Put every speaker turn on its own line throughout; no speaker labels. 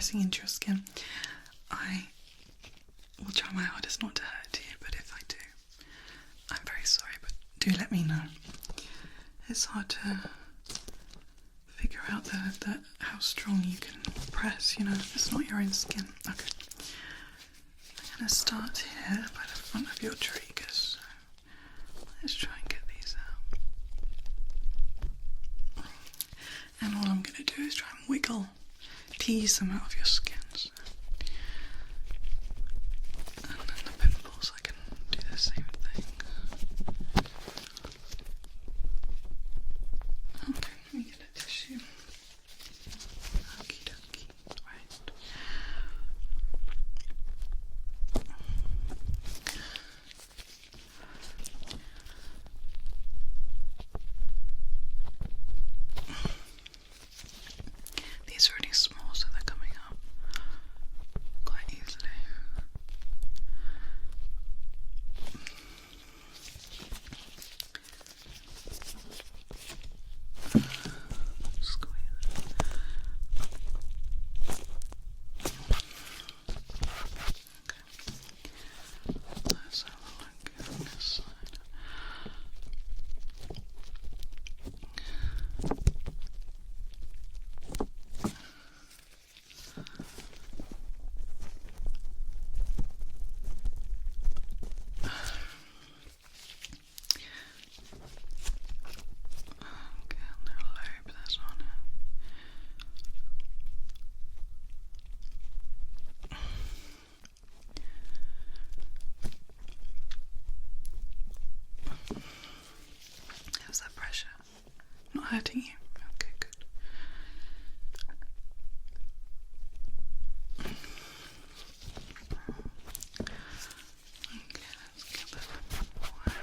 pressing into your skin. I will try my hardest not to hurt you, but if I do, I'm very sorry, but do let me know. It's hard to figure out how strong you can press, you know, if it's not your own skin. Okay. I'm going to start here by the front of your triggers. Let's try and get these out. And all I'm going to do is try and wiggle, tease them out of your skin. So. And then the pimples, I can do the same thing. Okay, let me get a tissue. Okie dokie, right. These are really small, so they're coming out quite easily. Squeeze. Okay. Let's have a look on this side. Okay, a little lobe that's on it. How's that pressure? Not hurting you? Okay, good. Okay, let's get that away.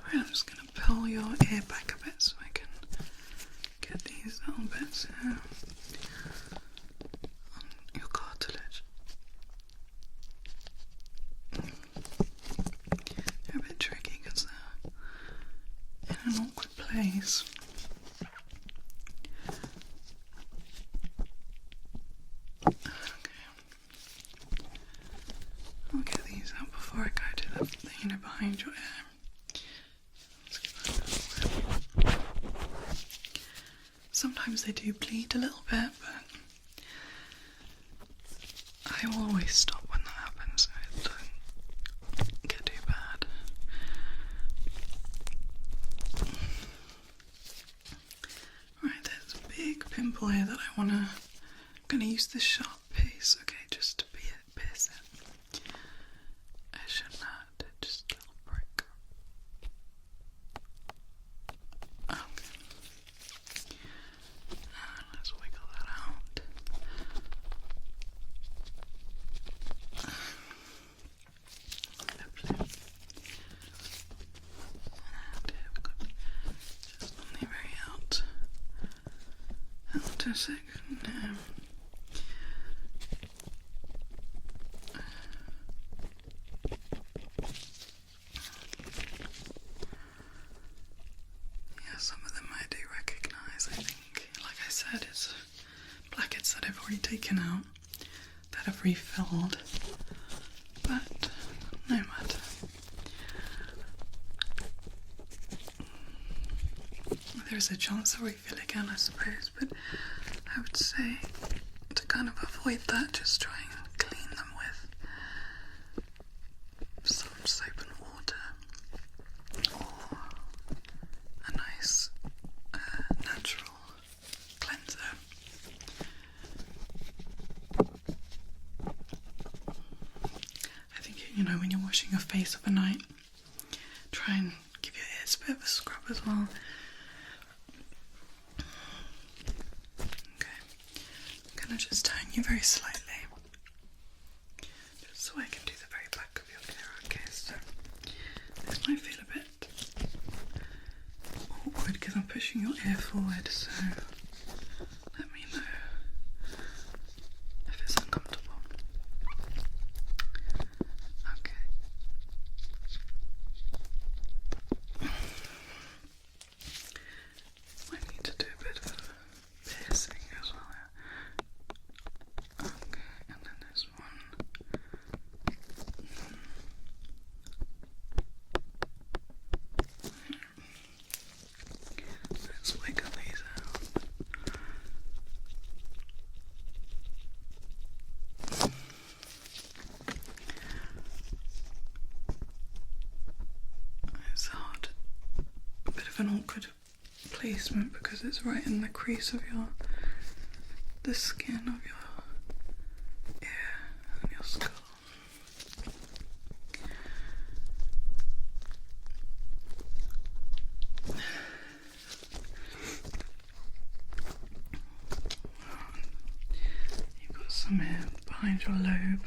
Right, I'm just going to pull your ear back a bit so I can get these little bits here on your cartilage. They're a bit tricky because they're in an awkward place. Okay. I'll get these out before I go to the thing behind your ear. Let's get that out. Sometimes they do bleed a little bit, but I will always stop when that happens so it doesn't get too bad. Right, there's a big pimple here that I'm gonna use this sharp piece, okay, just to pierce it. It shouldn't hurt, just a little prick. Okay. Let's wiggle that out. Lovely. And here we've got just on the very outer section there. Yeah, some of them I do recognise, I think. Like I said, it's blackheads that I've already taken out, that I've refilled, but no matter. There's a chance to refill again, I suppose, but I would say to kind of avoid that, just try and clean them with some soap and water, or a nice natural cleanser. I think, you know, when you're washing your face overnight, try and give your ears a bit of a scrub as well. Okay, I'm gonna just turn you very slightly, just so I can do the very back of your ear. Okay, so this might feel a bit awkward because I'm pushing your ear forward, so let me know if it's uncomfortable. of an awkward placement because it's right in the crease of the skin of your ear and your skull. You've got some here behind your lobe.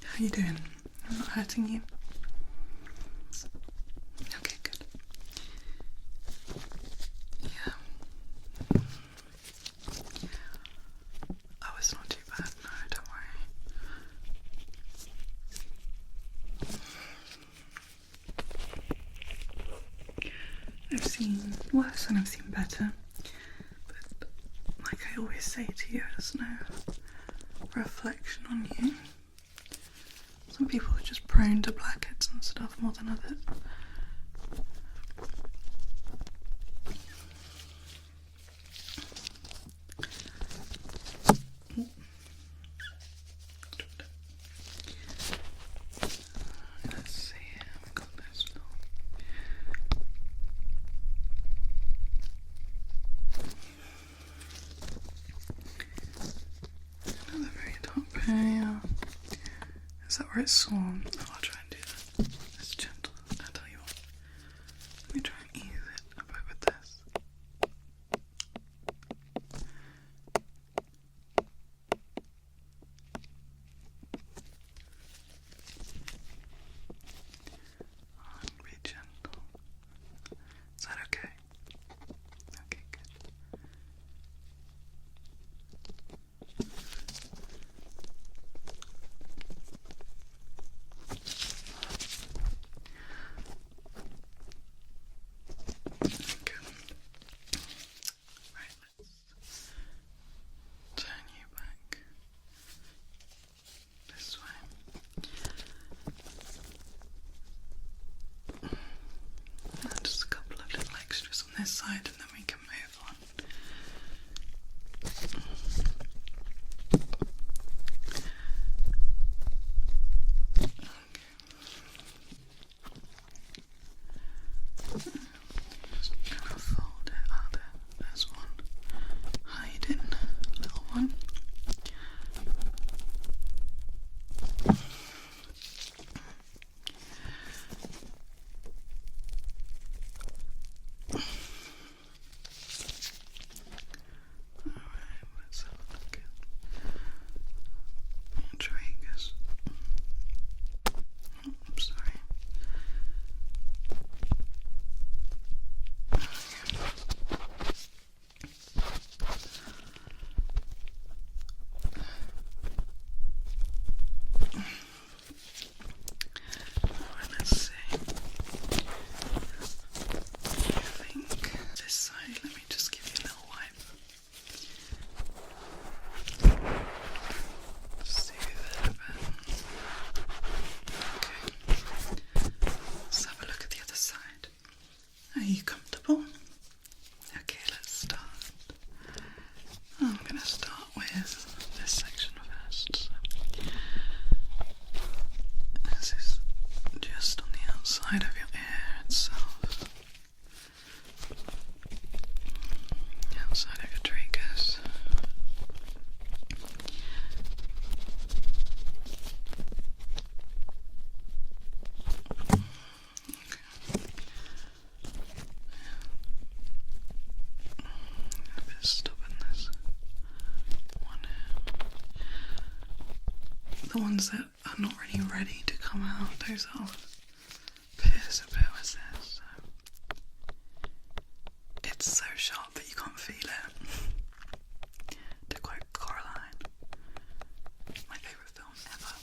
How are you doing? I'm not hurting you? Okay, good. Yeah. Oh, it's not too bad. No, don't worry. I've seen worse and I've seen better. But like I always say to you, there's no reflection on you. Some people are just prone to blackheads and stuff more than others. Let's see, we've got this little... Another very top here. Is that where it's sworn? Oh, I'll try and do that. It's gentle. I'll tell you what. Let me try and ease it a bit with this. Oh, and be gentle. Is that okay? Okay, good. Turn you back this way. And just a couple of little extras on this side and then we can move on. Just gonna fold it out there. There's one. Hiding, little one. ones that are not really ready to come out, those are pierce a bit with this. So it's so sharp that you can't feel it. To quote Coraline, my favourite film ever.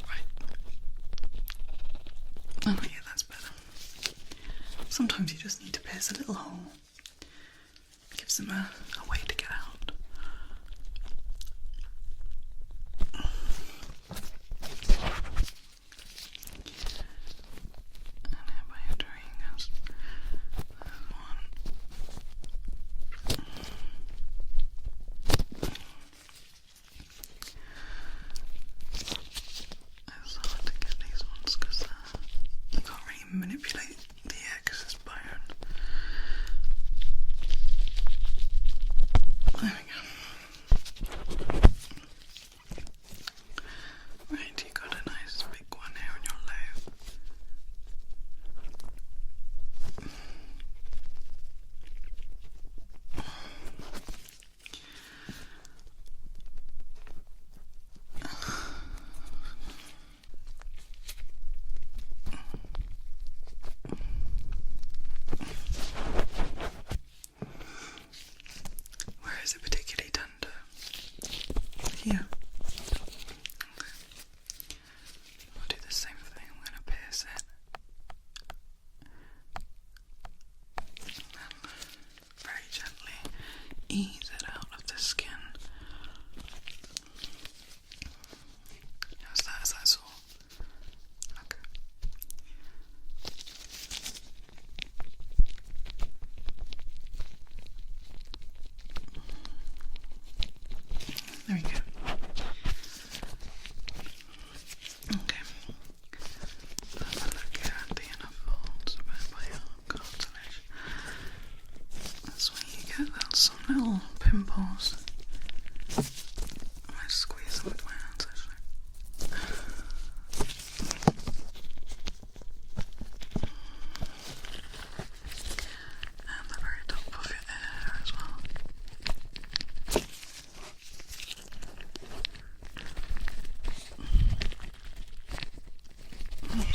Right. Oh yeah, that's better. Sometimes you just need to pierce a little hole. Gives them a way to get out. Manipulate the excess bone. There we go. Right, you got a nice big one here on your lobe. Where is it particularly tender? Here. Okay. I'll do the same thing. I'm going to pierce it. And then very gently ease it out of the skin. Is that sore? Okay. There we go. Okay. Have a look at the inner folds by your cartilage. That's where you get some little pimples. I might squeeze them with my hands actually. And the very top of your hair as well.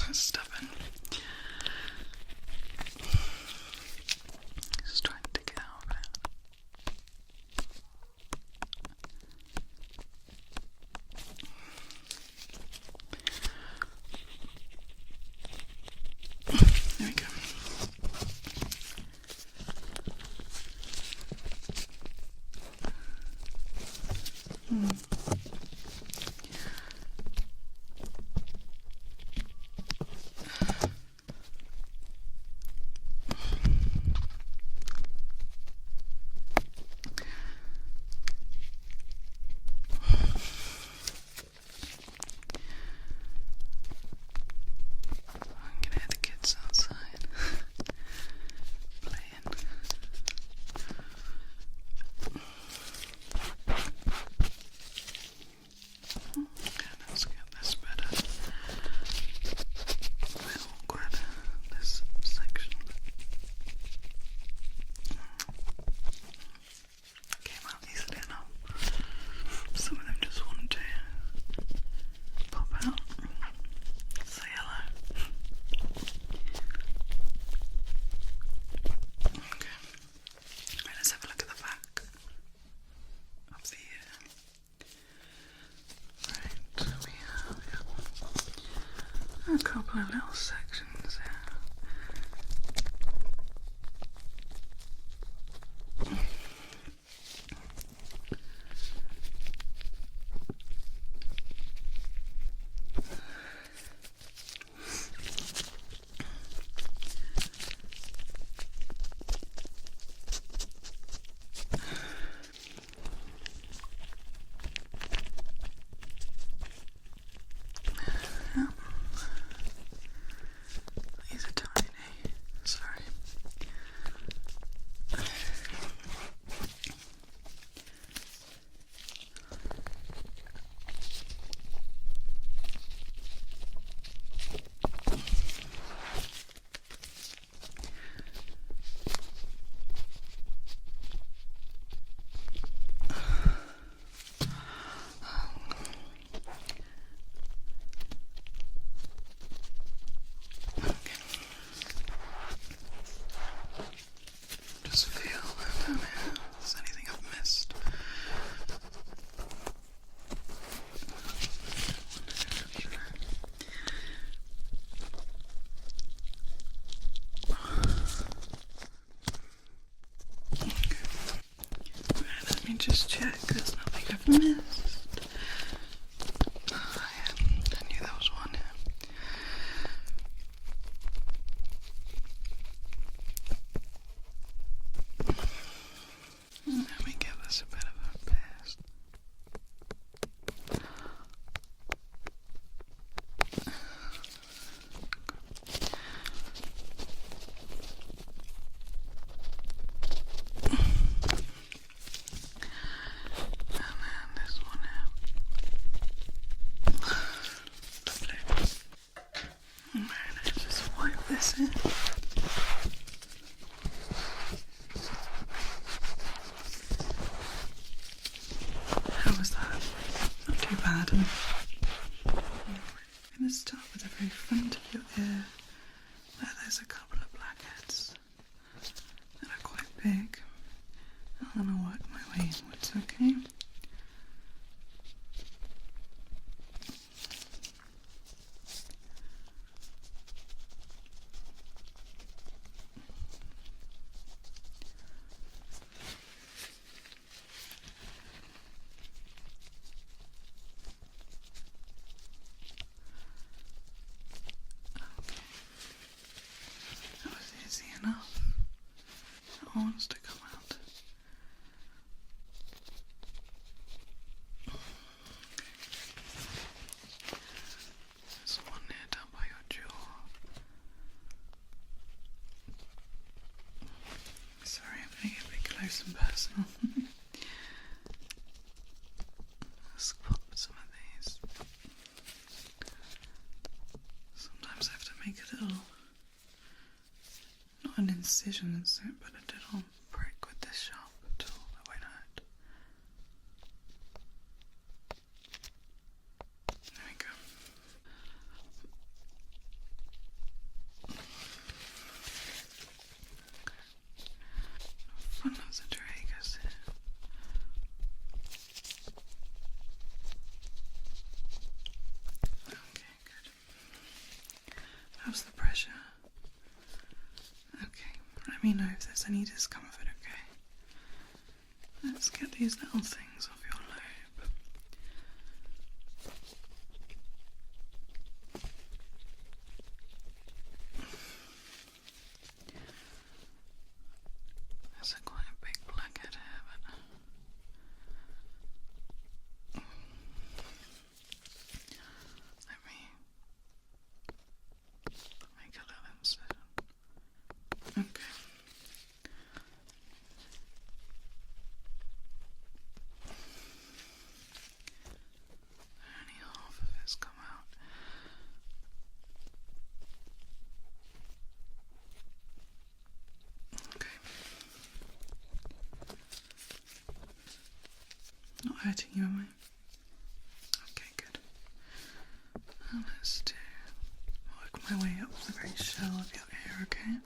That's stubborn. Just trying to get out of it. just check there's nothing I've missed. Oh, yeah. I knew there was one. Let me give this a bit of a paste. How was that? Not too bad. I'm going to start with the very front of your ear. There's a couple of blackheads that are quite big. I'm going to work my way inwards, okay? That was easy enough. That wants to come out. There's one here down by your jaw. Sorry, I'm going to get a bit close and personal. Let's pop some of these. Sometimes I have to make a little, not an incision, but a little prick with this sharp tool that won't hurt. There we go. Front of the tragus here. Okay, good. How's the pressure? Okay, let me know if there's any discomfort, okay? Let's get these little things off your lobe. There's quite a big blackhead here, but let me make a little incision. Okay. Only half of it's come out. Okay. Not hurting you, am I? Okay, good. Now let's work my way up the very shell of your ear, okay?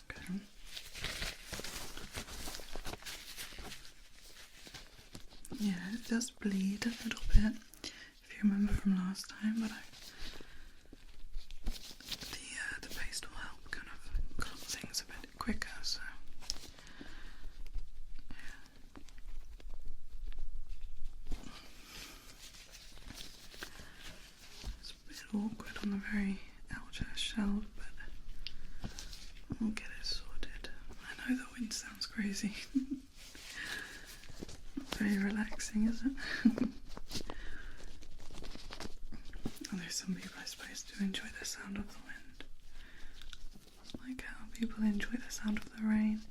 Okay. Yeah, it does bleed a little bit, if you remember from last time, but the paste will help kind of calm things a bit quicker, so yeah. It's a bit awkward on the very outer shell, but we'll get it sorted. I know the wind sounds crazy. Not very relaxing, is it? Although some people, I suppose, do enjoy the sound of the wind. Like how people enjoy the sound of the rain.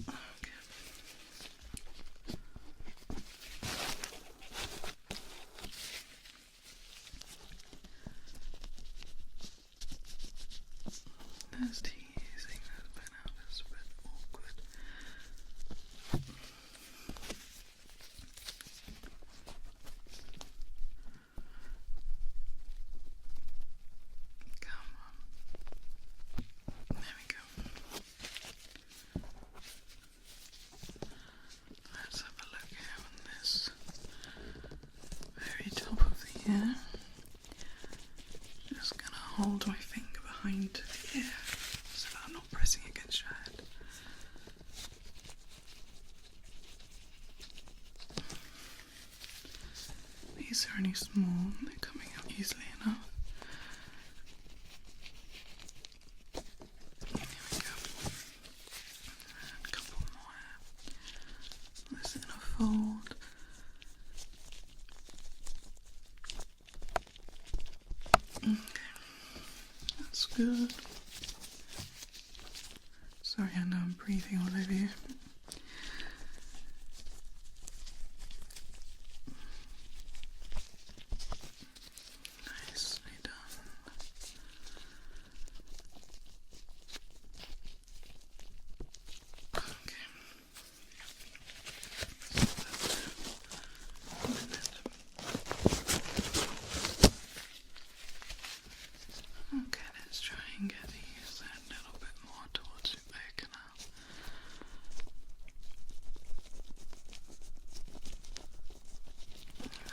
Okay. Just teasing that bit out, it's a bit awkward. Come on. There we these are only small, they're coming out easily enough. Here we go. And a couple more. This in a fold. Okay, that's good. Sorry, I know I'm breathing all over you. Nicely done. Okay. Okay, let's try and get these a little bit more towards your ear canal.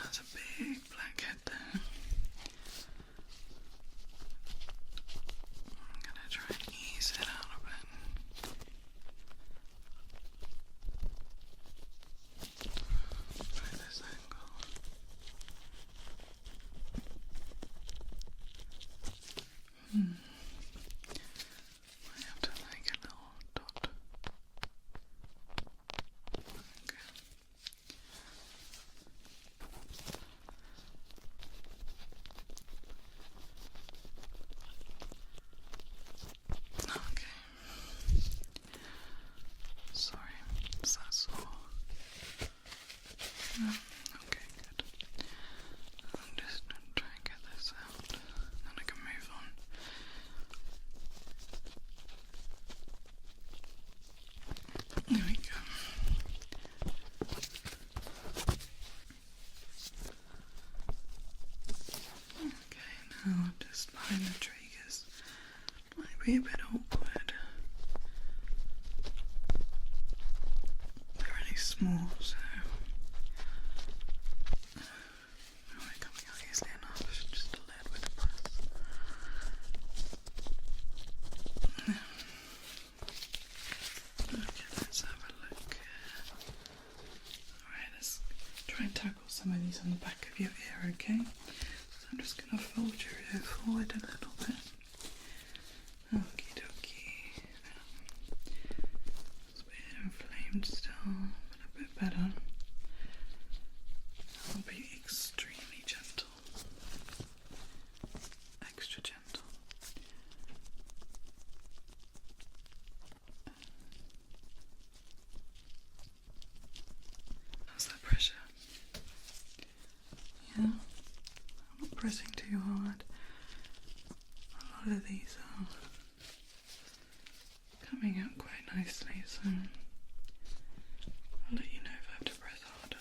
That's a big blackhead there. I'm gonna try and ease it out a bit. Try this angle. I have to make a little dot. Okay. Okay. Sorry, is that sore? No? Okay, good. I'm just gonna try and get this out, then I can move on. There we go. Okay, now just behind the triggers. Might be a bit awkward. They're really small, so they're coming out easily enough. Just a little bit of press. Okay, let's have a look. Alright, let's try and tackle some of these on the back of your ear, okay? So I'm just going to fold your ear forward a little bit. Okie dokie. It's a bit inflamed still, but a bit better. I'll be extremely gentle. Extra gentle. How's that pressure? Yeah? I'm not pressing too hard. A lot of these are coming out quite nicely, so I'll let you know if I have to press harder.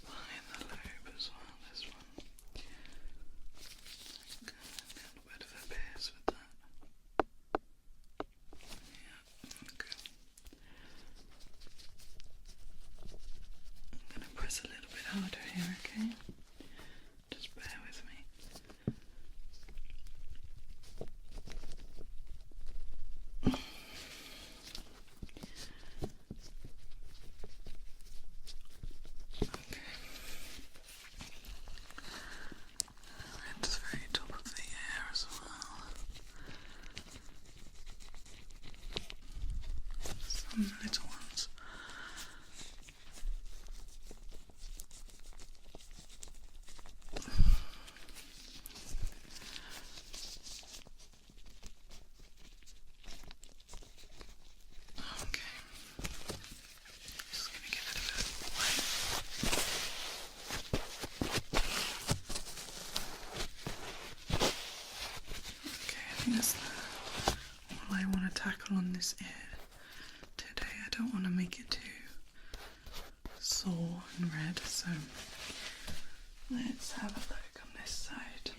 Behind the lobe as well, this one. Okay, a little bit of a pierce with that. Yeah, okay. I'm going to press a little bit harder here, okay? Just bear with me. Okay. At the very top of the ear as well. Some little ones. Okay. Just gonna give it a bit of a wipe. Okay, I think that's all I want to tackle on this ear today. I don't want to make it too sore and red, so let's have a look on this side.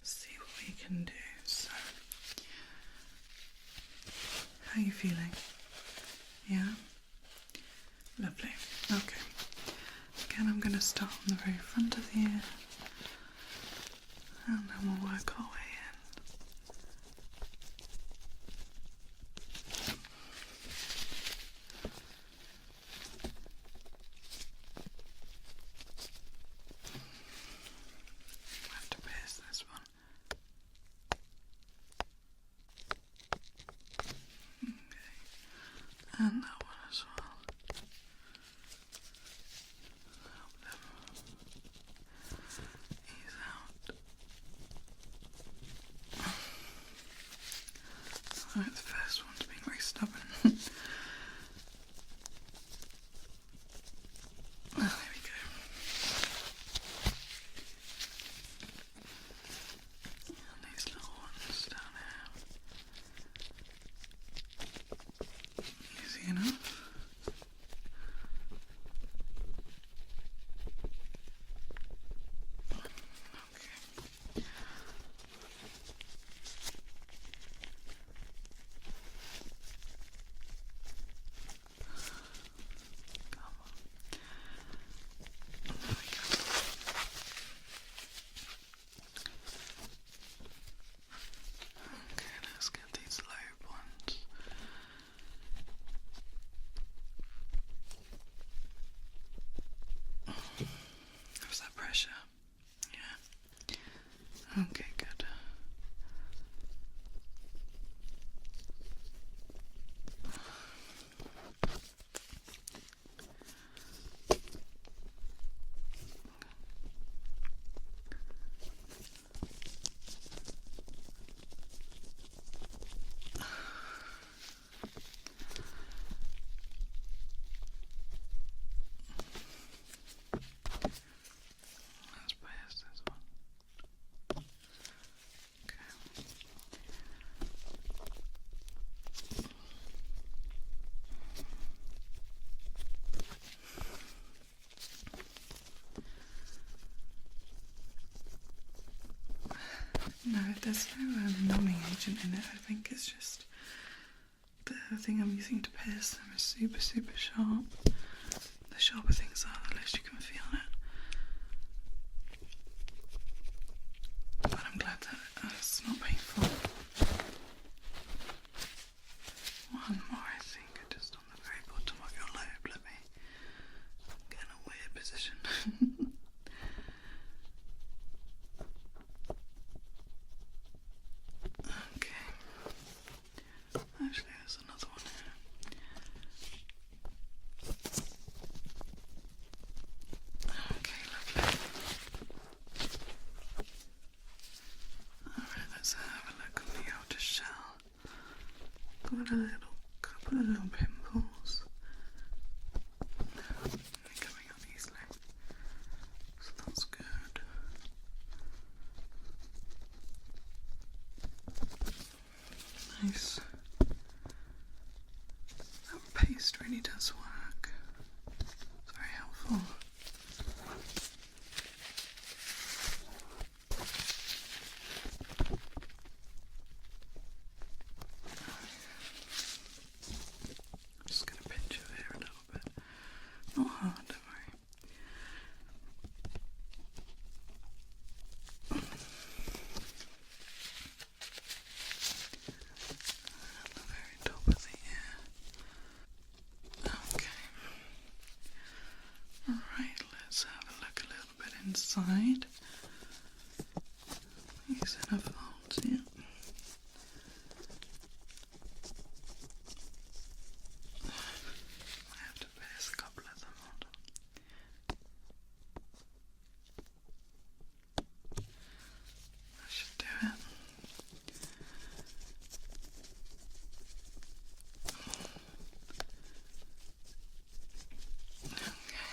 See what we can do. So, how are you feeling? Yeah? Lovely. Okay. Again, I'm going to start on the very front of the ear, and then we'll work our way in. I have to pierce this one. Okay. And that one as well. Ease out. Alright, the first one's being very stubborn. There we go. And these little ones down here. Easy enough. Okay. Come on. There we go. Okay, let's get these lobe ones. How's that pressure? Yeah. Okay, good. Let's pierce this one. Okay. No, there's no numbing agent in it. I think it's just the thing I'm using to pierce them is super, super sharp. The sharper things are, the less you can feel it. But I'm glad that it's not painful. One more, I think, just on the very bottom of your lobe. Let me get in a weird position. Okay. Actually, there's another one here. Okay, lovely. Alright, let's have a look on the outer shell. Got a couple of little pimples. They're coming out easily. So that's good. Nice. That paste really does work. It's very helpful. I'm just going to pinch your hair a little bit. Not hard, don't worry. At the very top of the ear. Okay. Alright, let's have a look a little bit inside. These inner folds, yeah. I have to pierce a couple of them. Hold on. That should do it. Okay.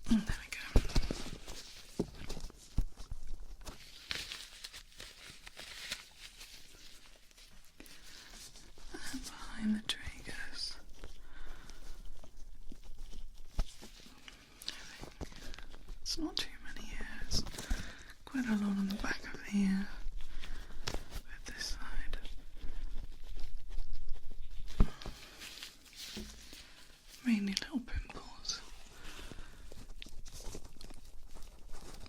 There we go. And behind the triggers. It's not too many hairs. Quite a lot on the back of the ear. With this side. Mainly little pimples.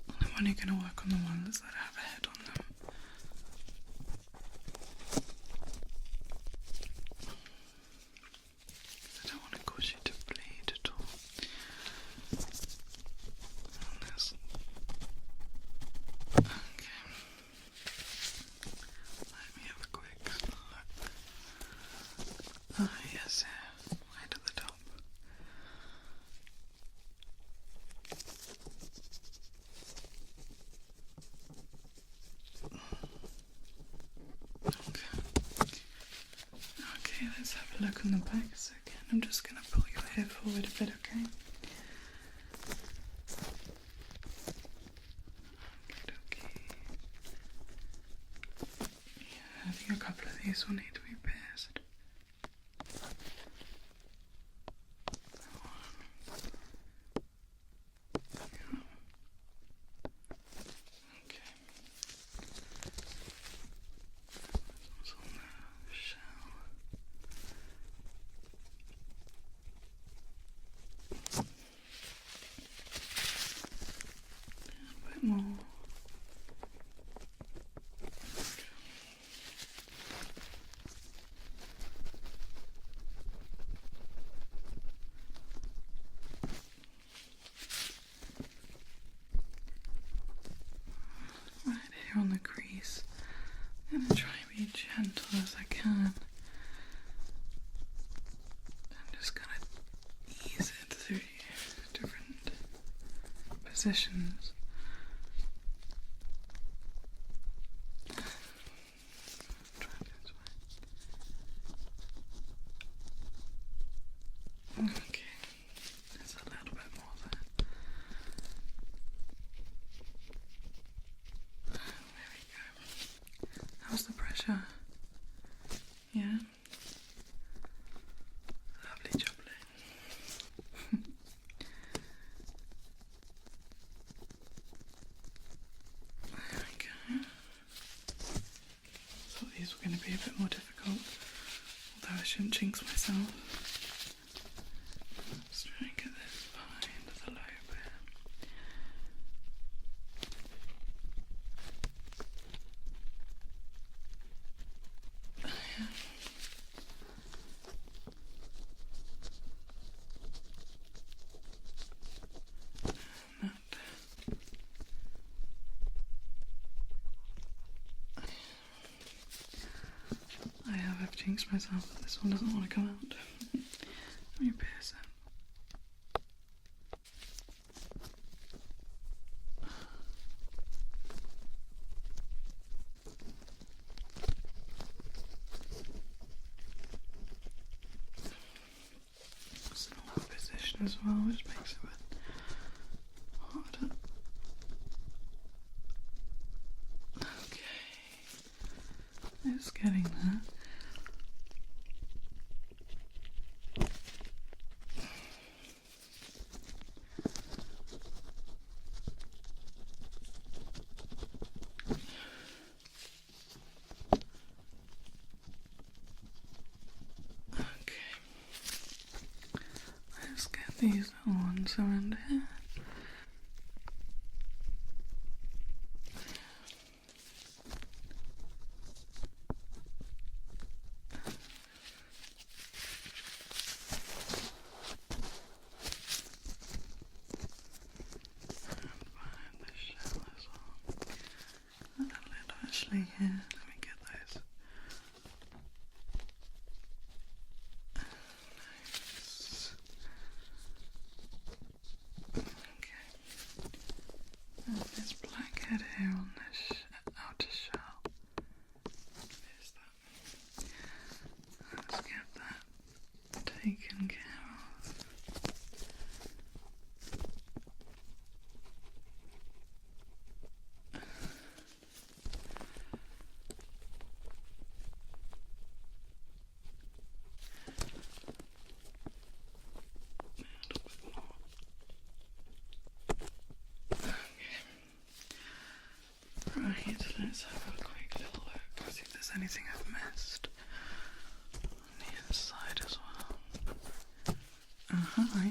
And I'm only going to work on the ones that have a head on them. I don't want to cause you to bleed at all. Okay. Let me have a quick look. Ah, yes, right at the top. Okay, let's have a look on the back a second. I'm just going to pull your hair forward a bit, okay? Okay. Yeah, I think a couple of these will need to be pierced. Okay. This one's on the shell. A bit more. Right here on the crease. I'm going to try and be gentle as I can. I'm just going to ease it through different positions. Try this way. Okay, there's a little bit more there. There we go. How's the pressure? Yeah? Lovely jubbly. There we go. Thought these were going to be a bit more difficult, although I shouldn't jinx myself. Let's try and get this behind the lobe here. Yeah. I've jinxed myself, but this one doesn't want to come out. Let me pierce it. It's an awkward position as well, which makes it a bit harder. Okay. It's getting there. Let's get these little ones around here. And behind the shell as well. And a little actually here. Let me get those. Nice. Okay. And this blackhead here on this outer shell. There's that. Let's get that taken care of. Let's have a quick little look, see if there's anything I've missed on the inside as well.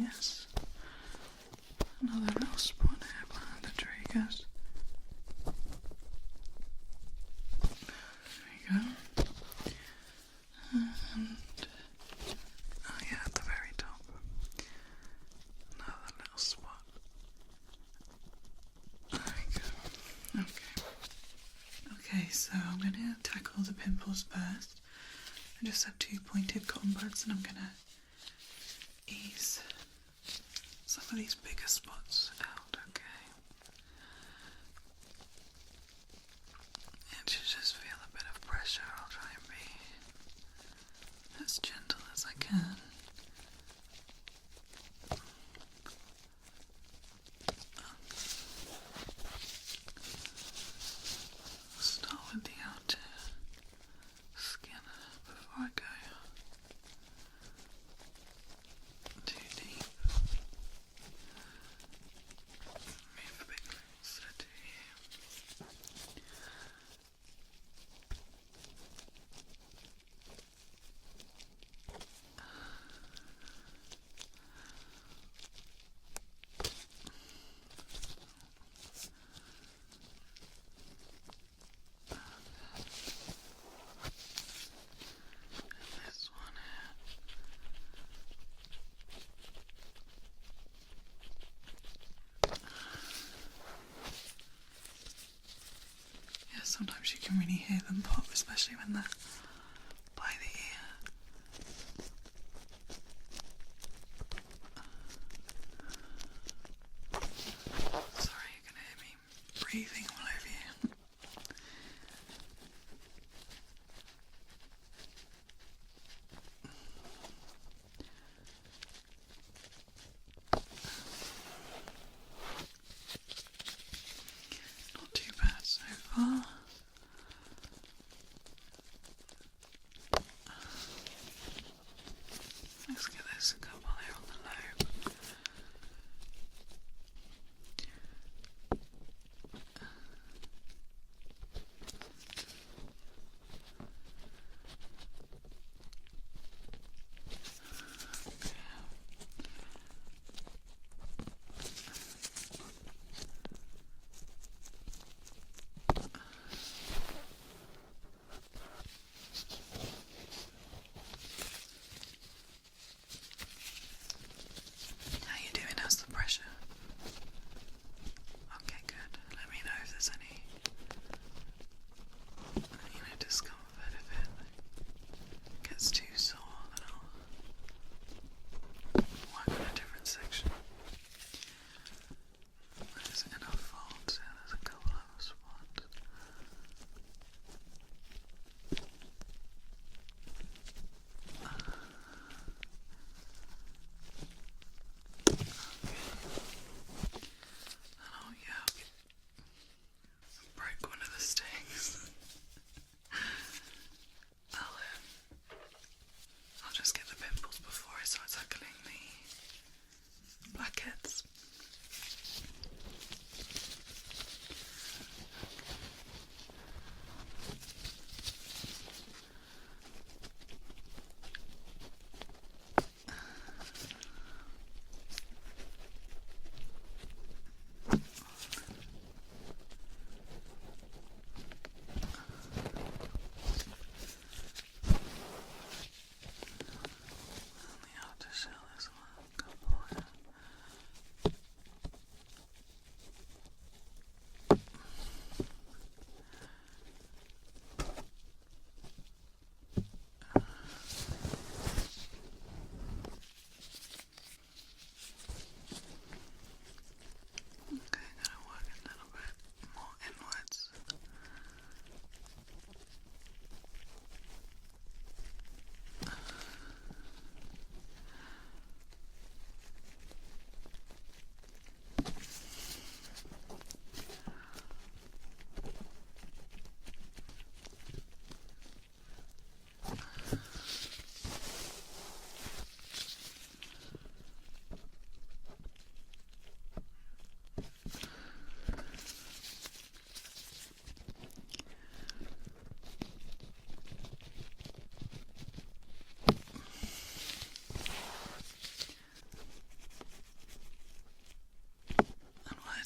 Yes. Another little spot here behind the triggers. There we go. And oh yeah, at the very top. Another little spot. There we go. Okay, so I'm going to tackle the pimples first. I just have 2 pointed cotton buds and I'm going to ease some of these bigger spots out, okay? And to just feel a bit of pressure, I'll try and be as gentle as I can. Start with the outer skin before I go too deep. Move a bit closer to you. This one here. Yeah, sometimes you can really hear them pop, especially when they're by the ear. Sorry, you can hear me breathing all over you. Not too bad so far. Let's get this couple here on the lobe.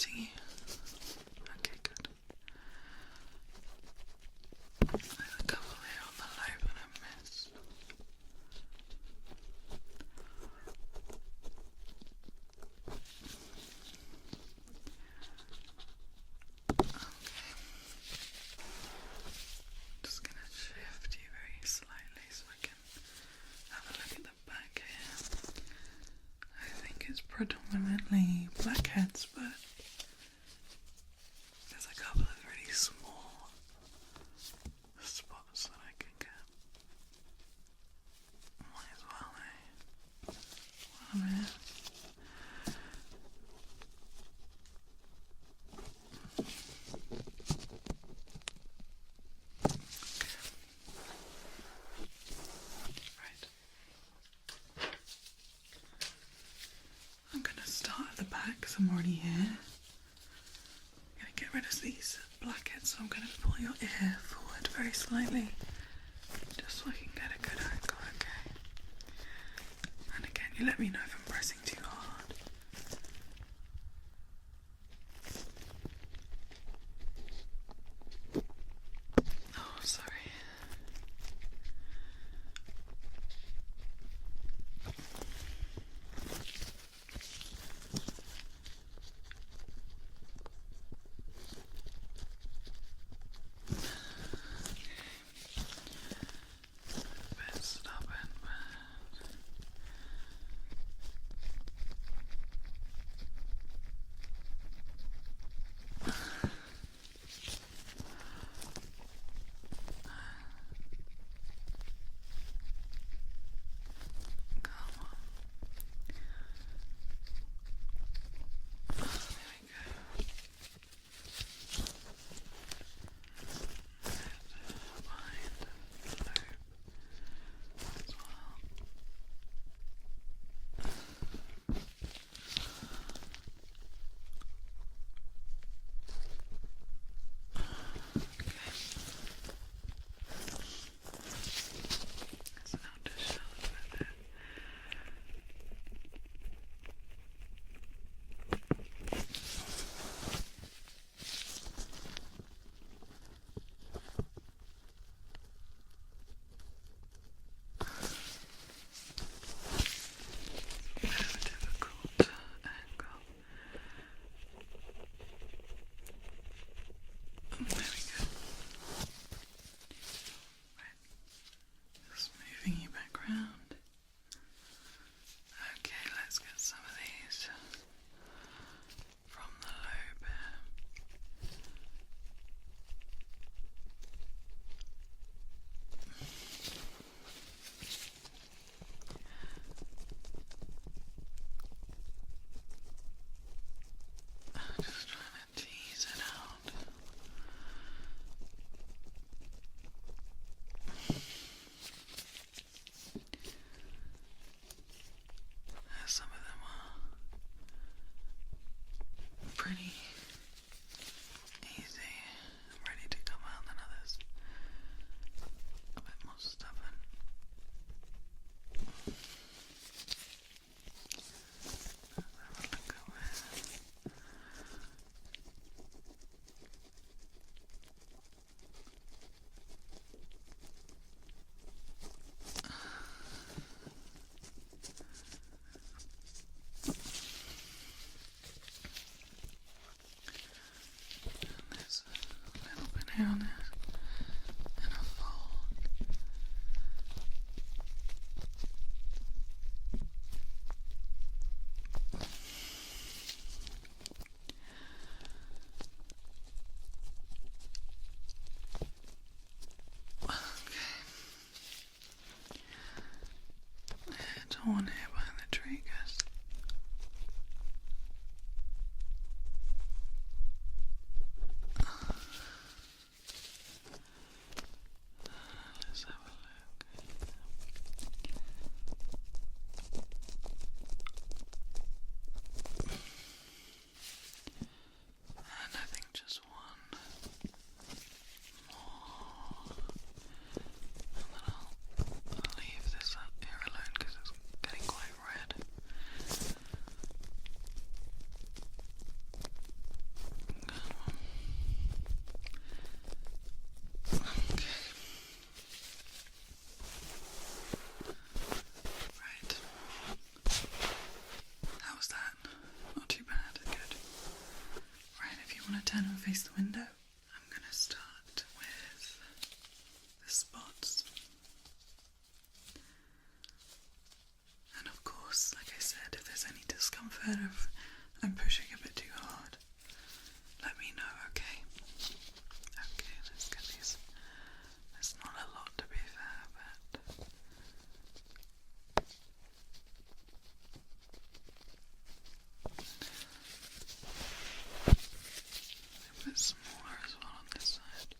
hurting you? Okay, good. There's a couple here on the lobe that I missed. Just going to shift you very slightly so I can have a look at the back here. I think it's predominantly blackheads, but there's a couple of really small spots that I can get. Might as well, eh? Well, man. I'm going to start at the back because I'm already here. I'm going to get rid of these blackheads, so I'm going to pull your ear forward very slightly just so I can get a good angle, okay? And again, you let me know if I'm pressing too hard. Oh, sorry. Bit stubborn, but come on. There we go. Behind the lobe as well. So now just show a little bit. Bit of a difficult angle. There we go. Right. Just moving you back round. Okay, let's get some of these from the lobe. Just trying to tease it out. Some of them are pretty easy, ready to come out, than others a bit more stubborn. Let's have a look at where. There's a little bit here on it, and a fold. Okay. Don't want here behind the tree, guys. want to turn and face the window? I'm going to start with the spots. And of course, like I said, if there's any discomfort of I'm pushing a bit too hard, let me know, okay? Okay, let's get these. There's not a lot to be fair, but a bit smaller as well on this side.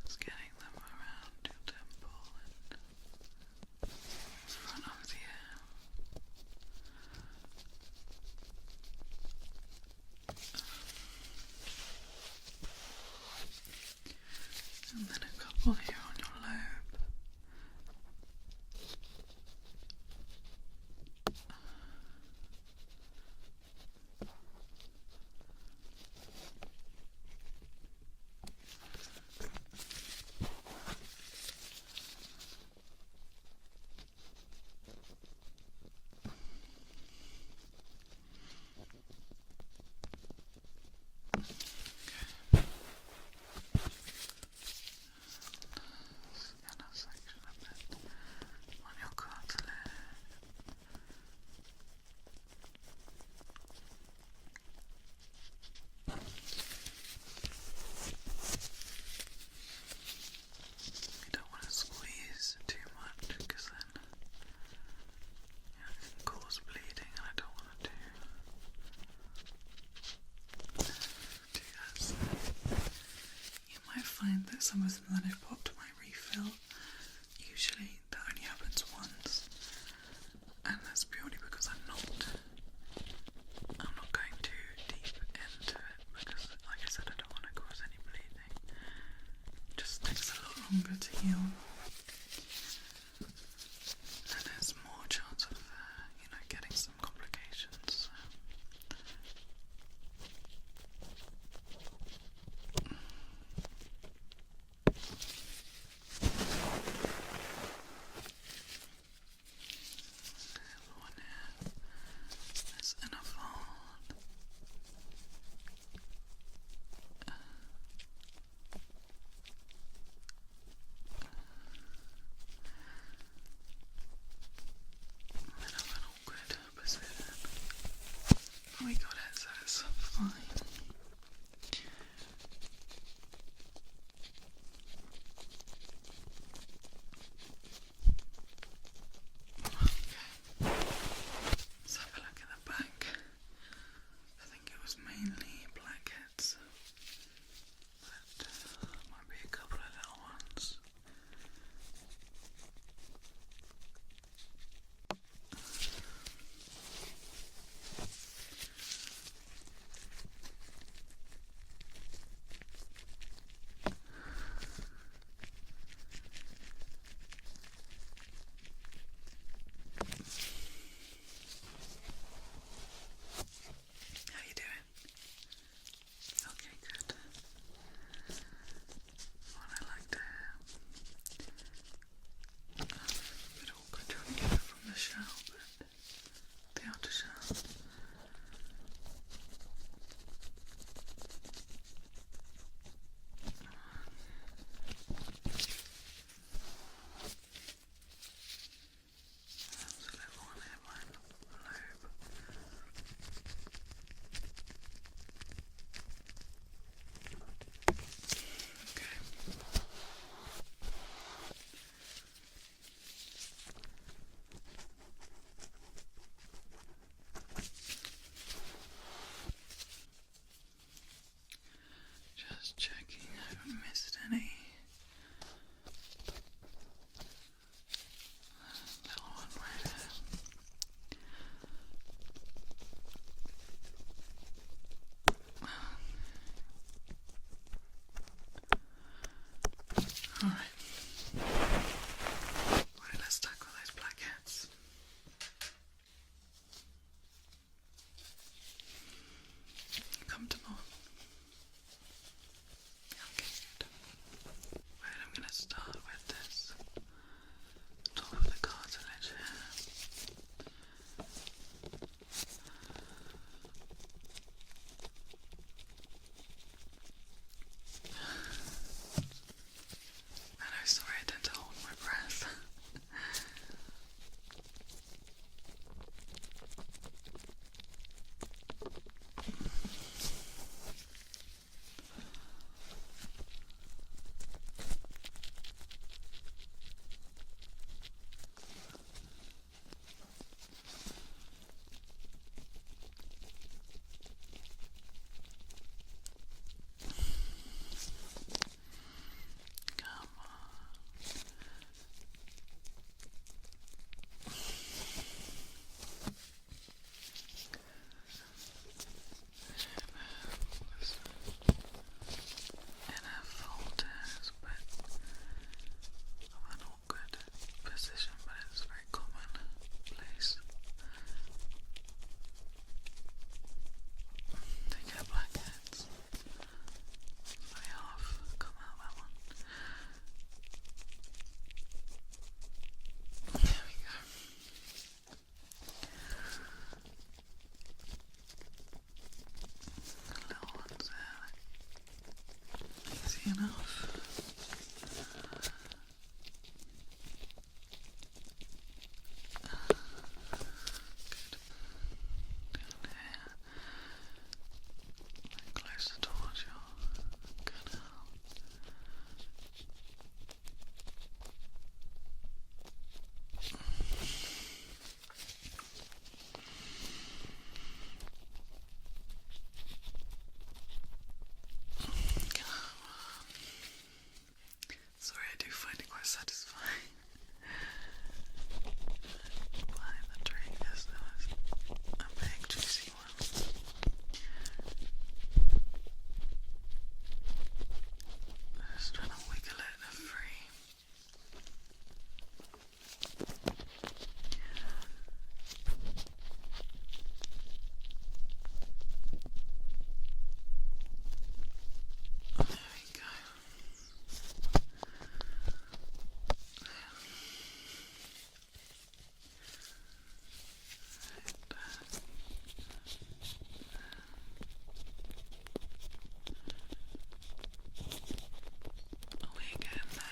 Just getting them around your temple and front of the ear. And then a couple here on your lobe. Skin a section a bit on your cartilage. You don't want to squeeze too much because then it can cause bleeding, and I don't want to do that. So you might find that some of them that I've popped my refill, usually that only happens once, and that's purely because I'm not going too deep into it, because like I said, I don't want to cause any bleeding. It just takes a lot longer to heal, and there's more chance of getting some complications. One here. There's enough on. Bit of an awkward position. But we got it, so it's fine. Let's have a look at the back. I think it was mainly blackheads, but might be a couple of little ones. fluffy enough. Closer towards your canal. Sorry, I do find it quite satisfying. Behind the tree, yes, there was a big juicy one. Just trying to wiggle it free. There we go. We get there.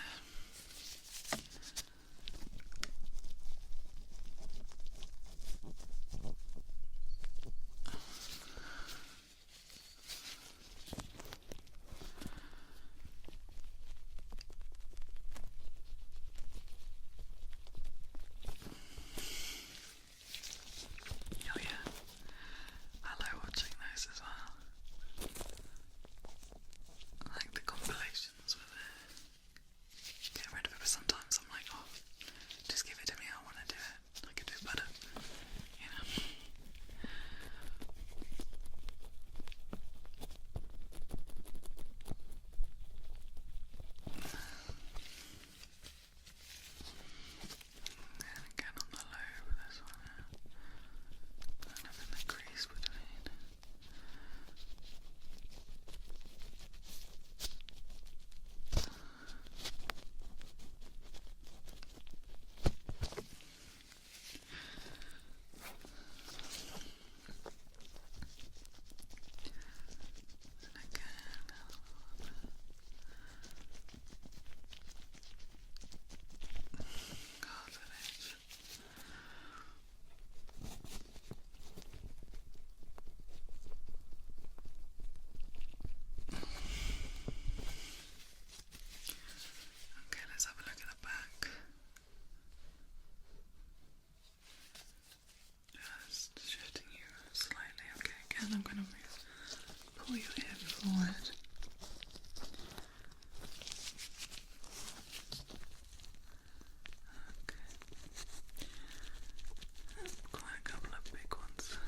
Oh yeah, I like watching those as well. I like the compilations with it. Get rid of it, but sometimes I'm like, oh, just give it to me, I want to do it. I could do it better, you know. And again on the low with this one, kind of in the crease between. And again, God, that is. Okay, let's have a look at the back. Just shifting you slightly. Okay, again, I'm going to pull your ear forward. Okay. Quite a couple of big ones.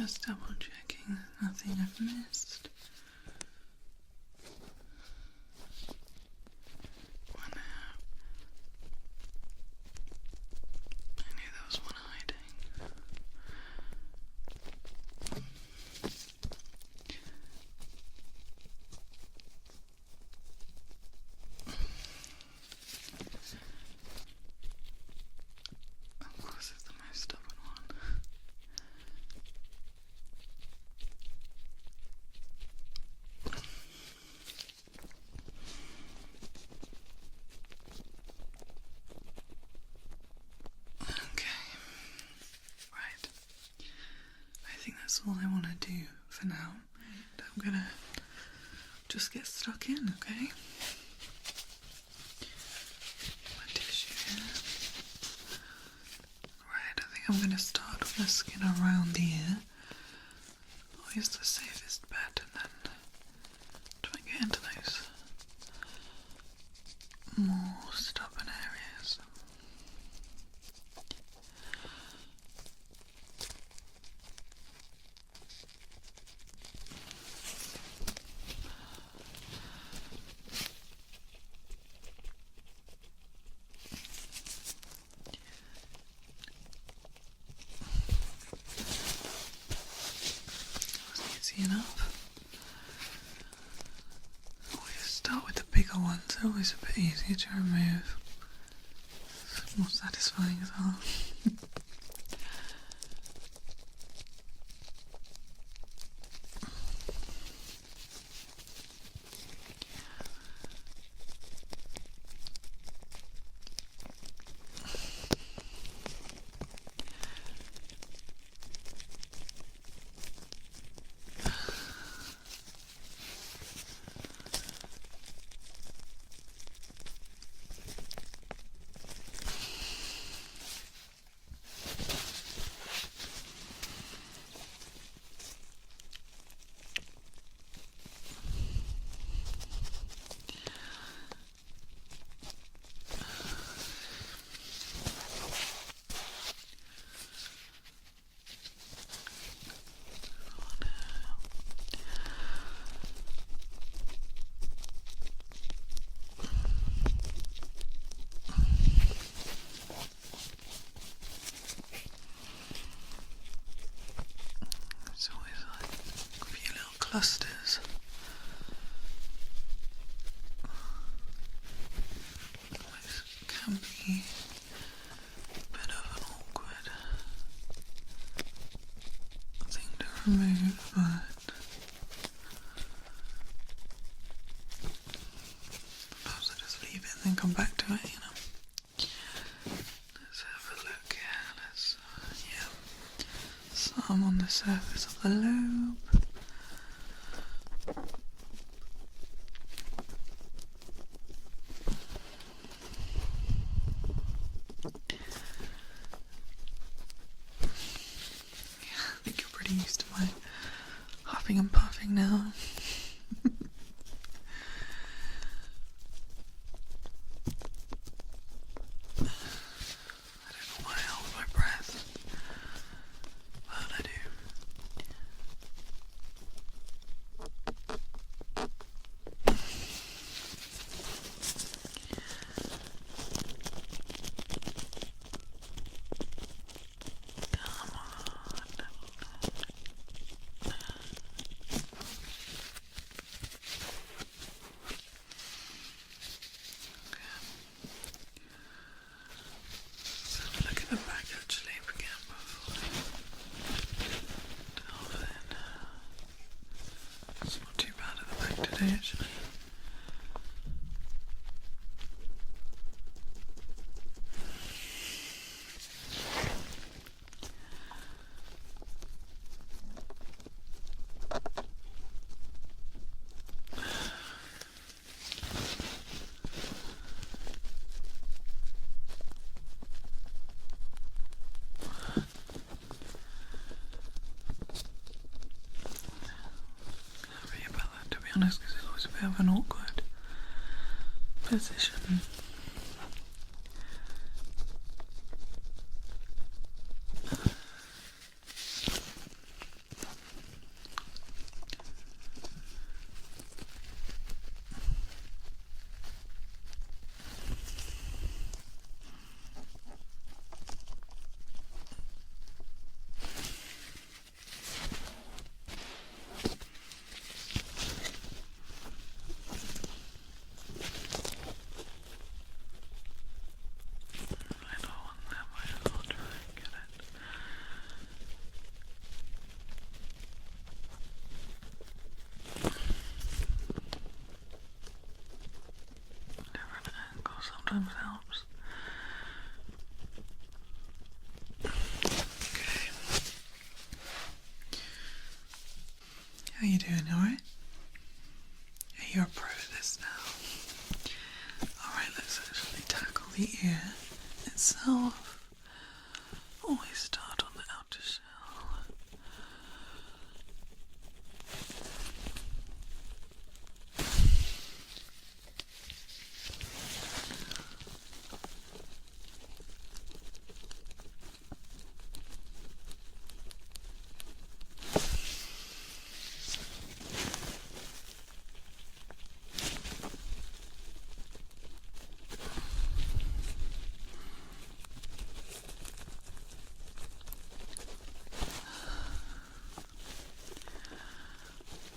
Just double checking nothing I've missed. One out. I knew there was one hiding. Of course, it's the most stubborn one. Okay, right. I think that's all I want to do for now. And I'm gonna just get stuck in, okay? My tissue here. Right, I think I'm gonna start with the skin around the ear. Always the safest bet, and then try and get into those more stubborn areas. Easy enough. Always start with the bigger ones, they're always a bit easier to remove. It's more satisfying as well. It's always like a few little clusters. Always can be a bit of an awkward thing to remove, but sometimes I just leave it and then come back to it, you know. Let's have a look here. Some on the surface of the lobe. Yeah, I think you're pretty used to my huffing and puffing now. I don't know why I hold my breath, but I do. Look at the back actually again before I delve in. It's not too bad at the back today actually. Sorry about that, to be honest, because it's always a bit of an awkward position. sometimes helps. Okay. How you doing, alright? Yeah, you're a pro at this now. Alright, let's actually tackle the ear itself. Always start on the outer shell.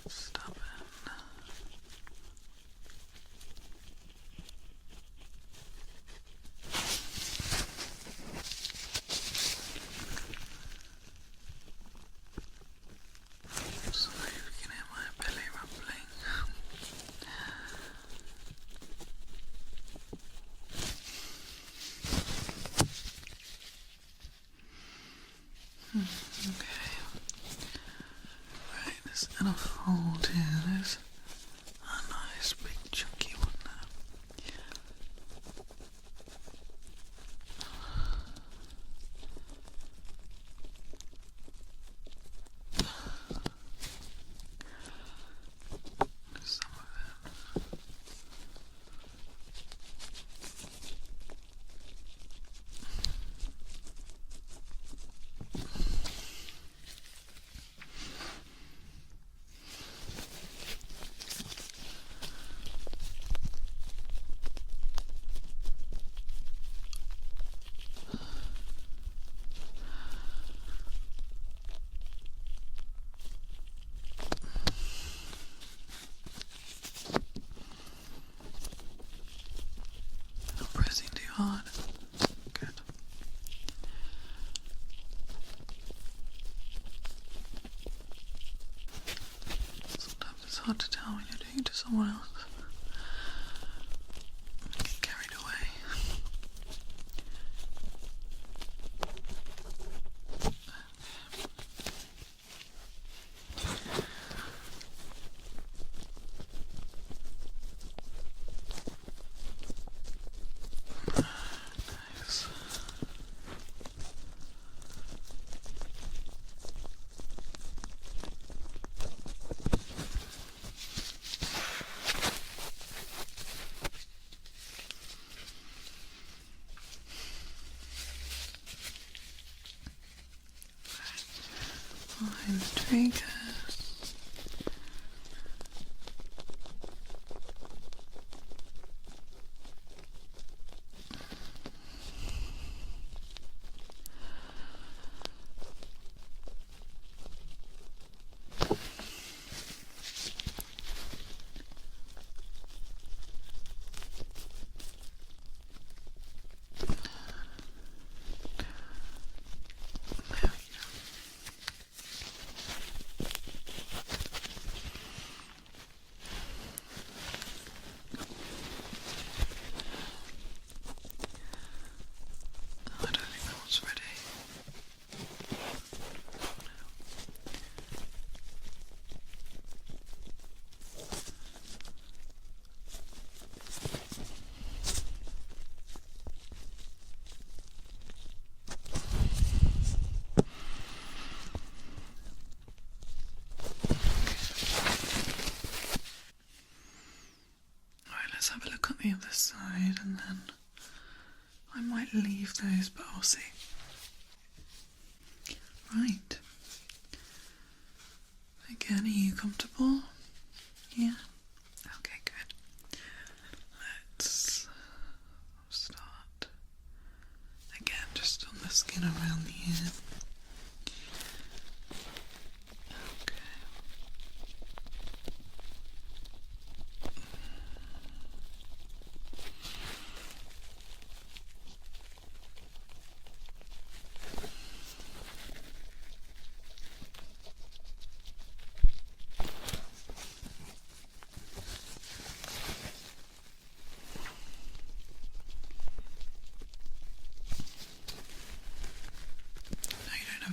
Stubborn. Sorry if you can hear my belly rumbling. Okay. Right, this little fold here, there's a nice big chunky one there. Some of it. Not pressing too hard. Good. Sometimes it's hard to tell when you're doing it to someone else. I get carried away. Nice. Find the triggers. I don't think that one's ready. Alright, let's have a look at the other side and then I might leave those, but I'll see. Right. Again, are you comfortable? Yeah? Okay, good. Let's start again, just on the skin around the ear. Okay.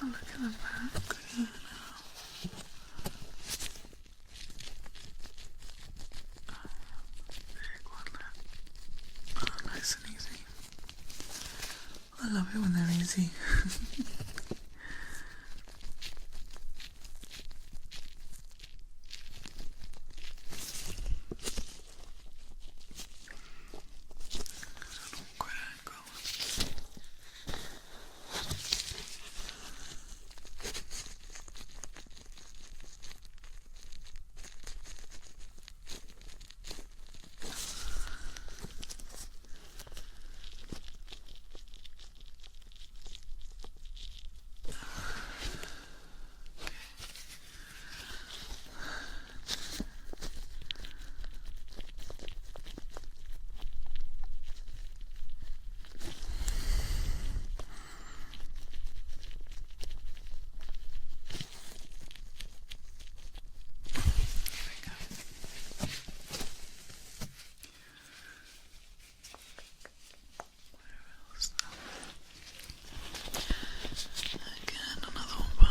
Look at the back. Oh, nice and easy. I love it when they're easy.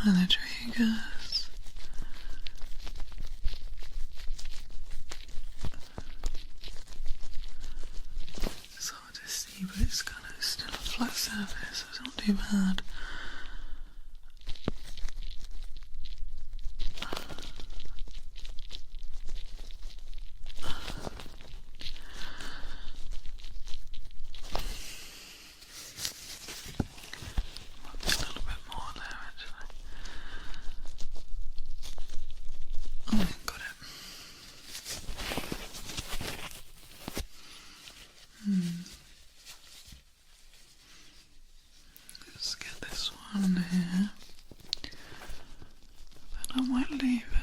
The triggers. It's hard to see, but it's kind of still a flat surface, so it's not too bad. Might be a little bit more there, actually. Oh, got it. Let's get this one here. Then I might leave it.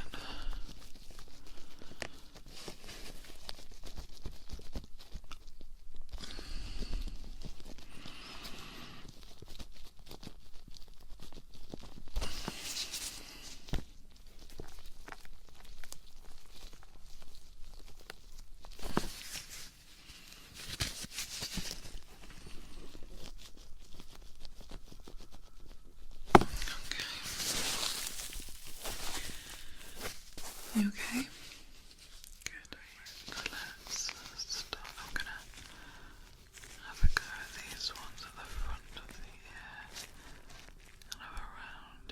You okay? Good. Let's start. I'm gonna have a go at these ones at the front of the ear. Kind of around.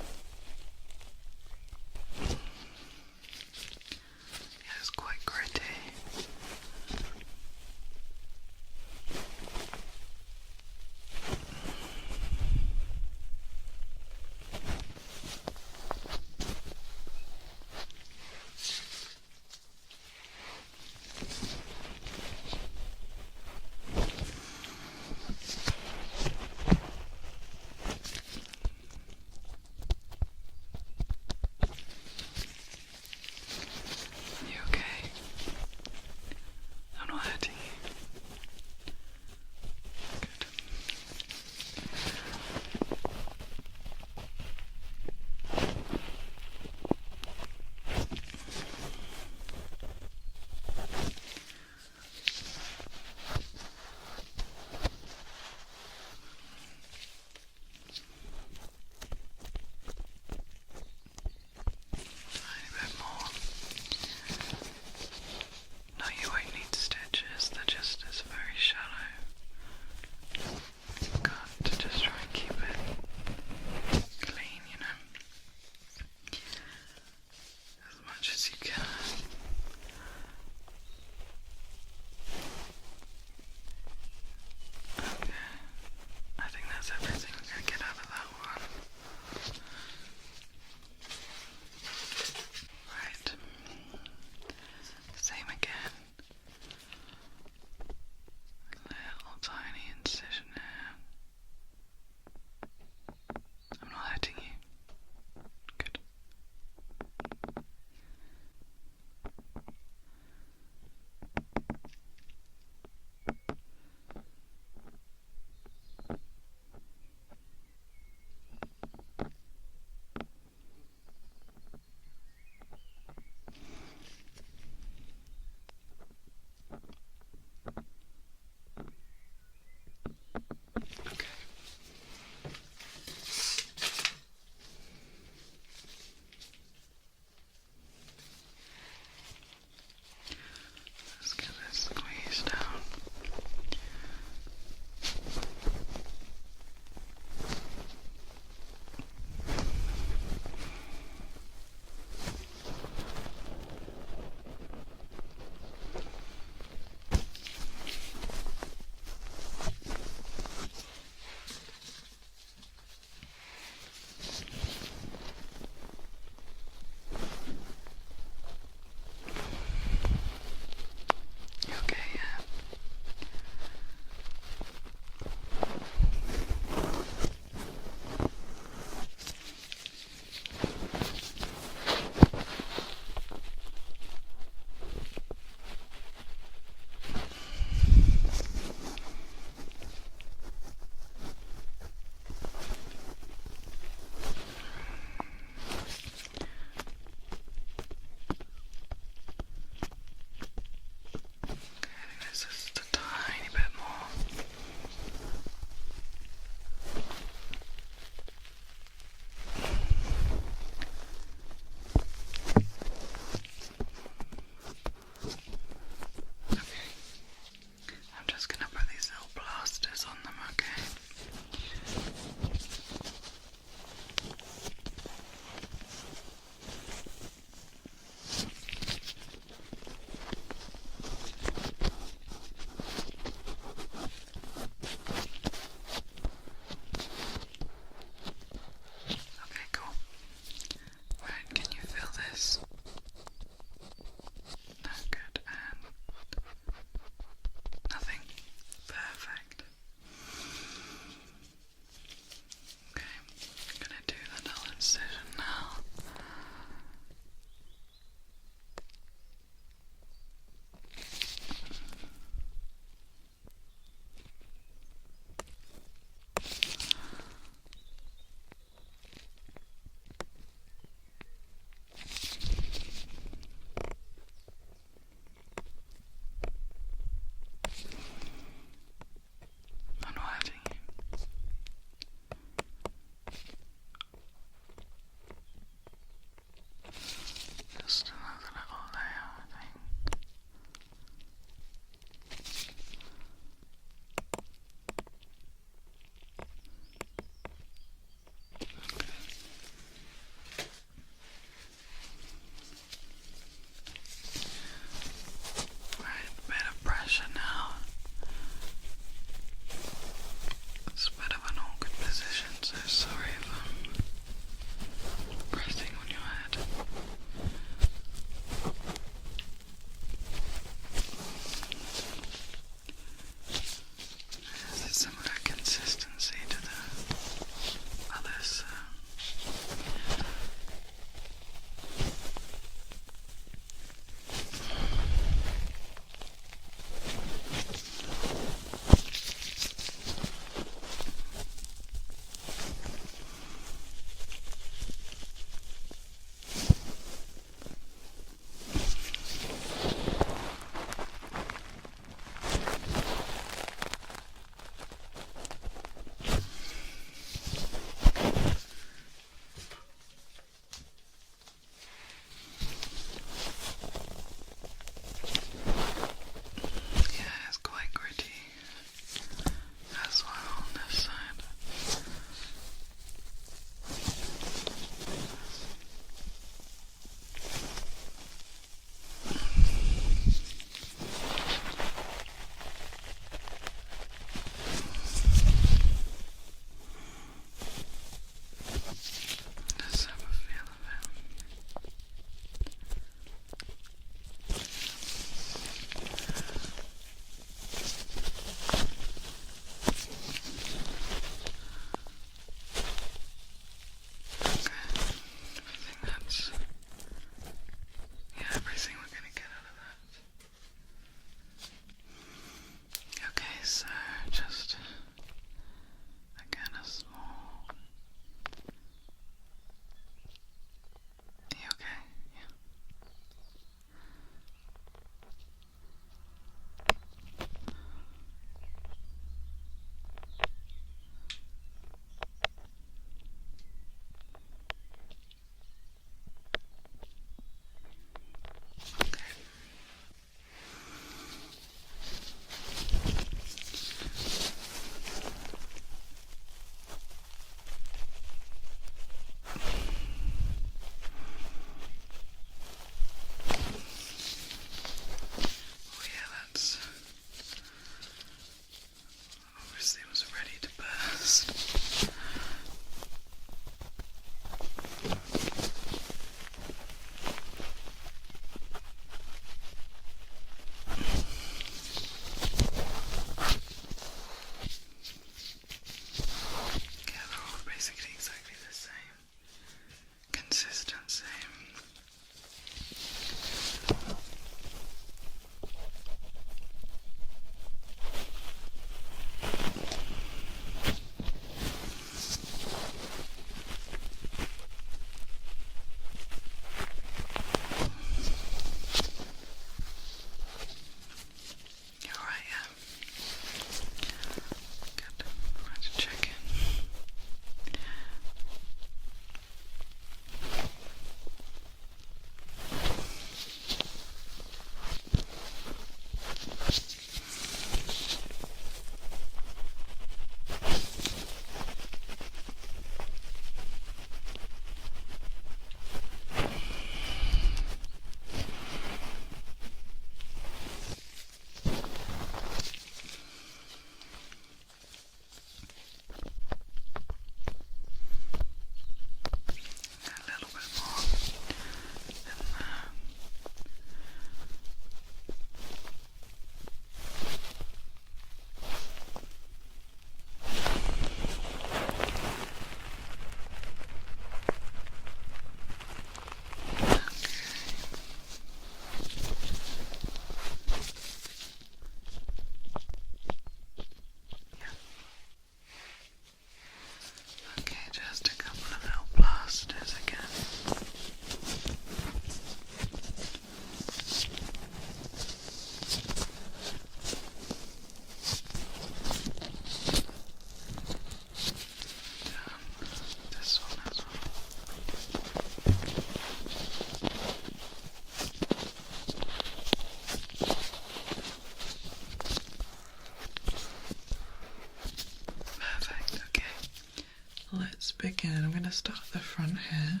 begin, I'm going to start at the front here.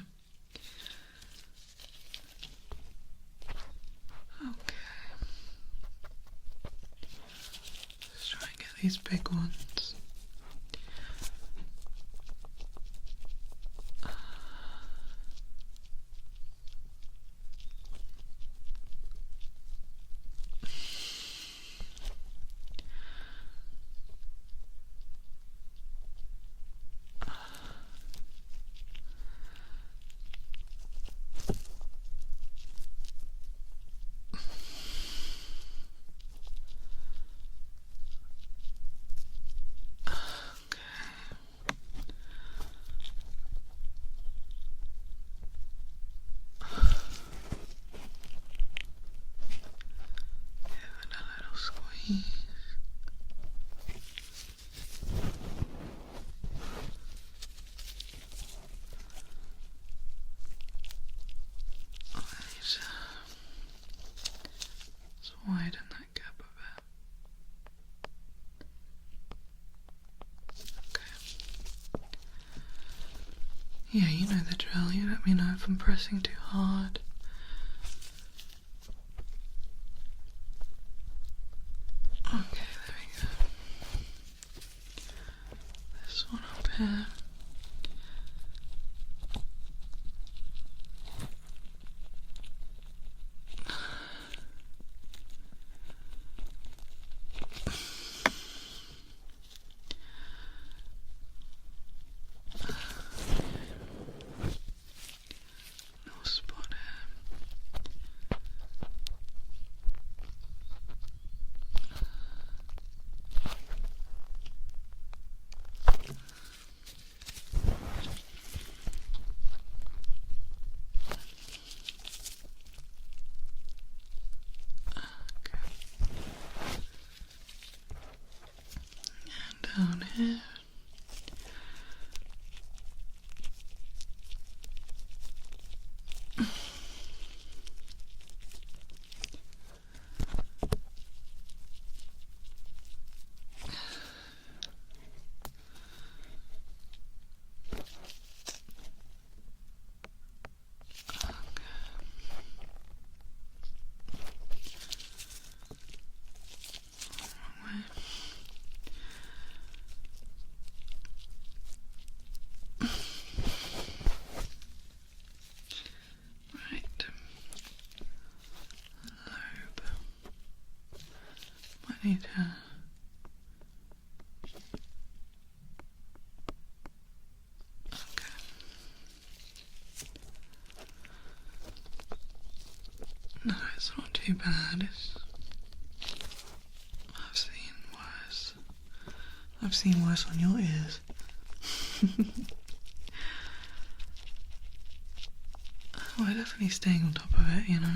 Okay. Let's try and get these big ones. Widen that gap a bit. Okay. Yeah, you know the drill. You let me know if I'm pressing too hard. Okay, there we go. This one up here. Down here. Need to no, it's not too bad. I've seen worse. I've seen worse on your ears. We're definitely staying on top of it, you know.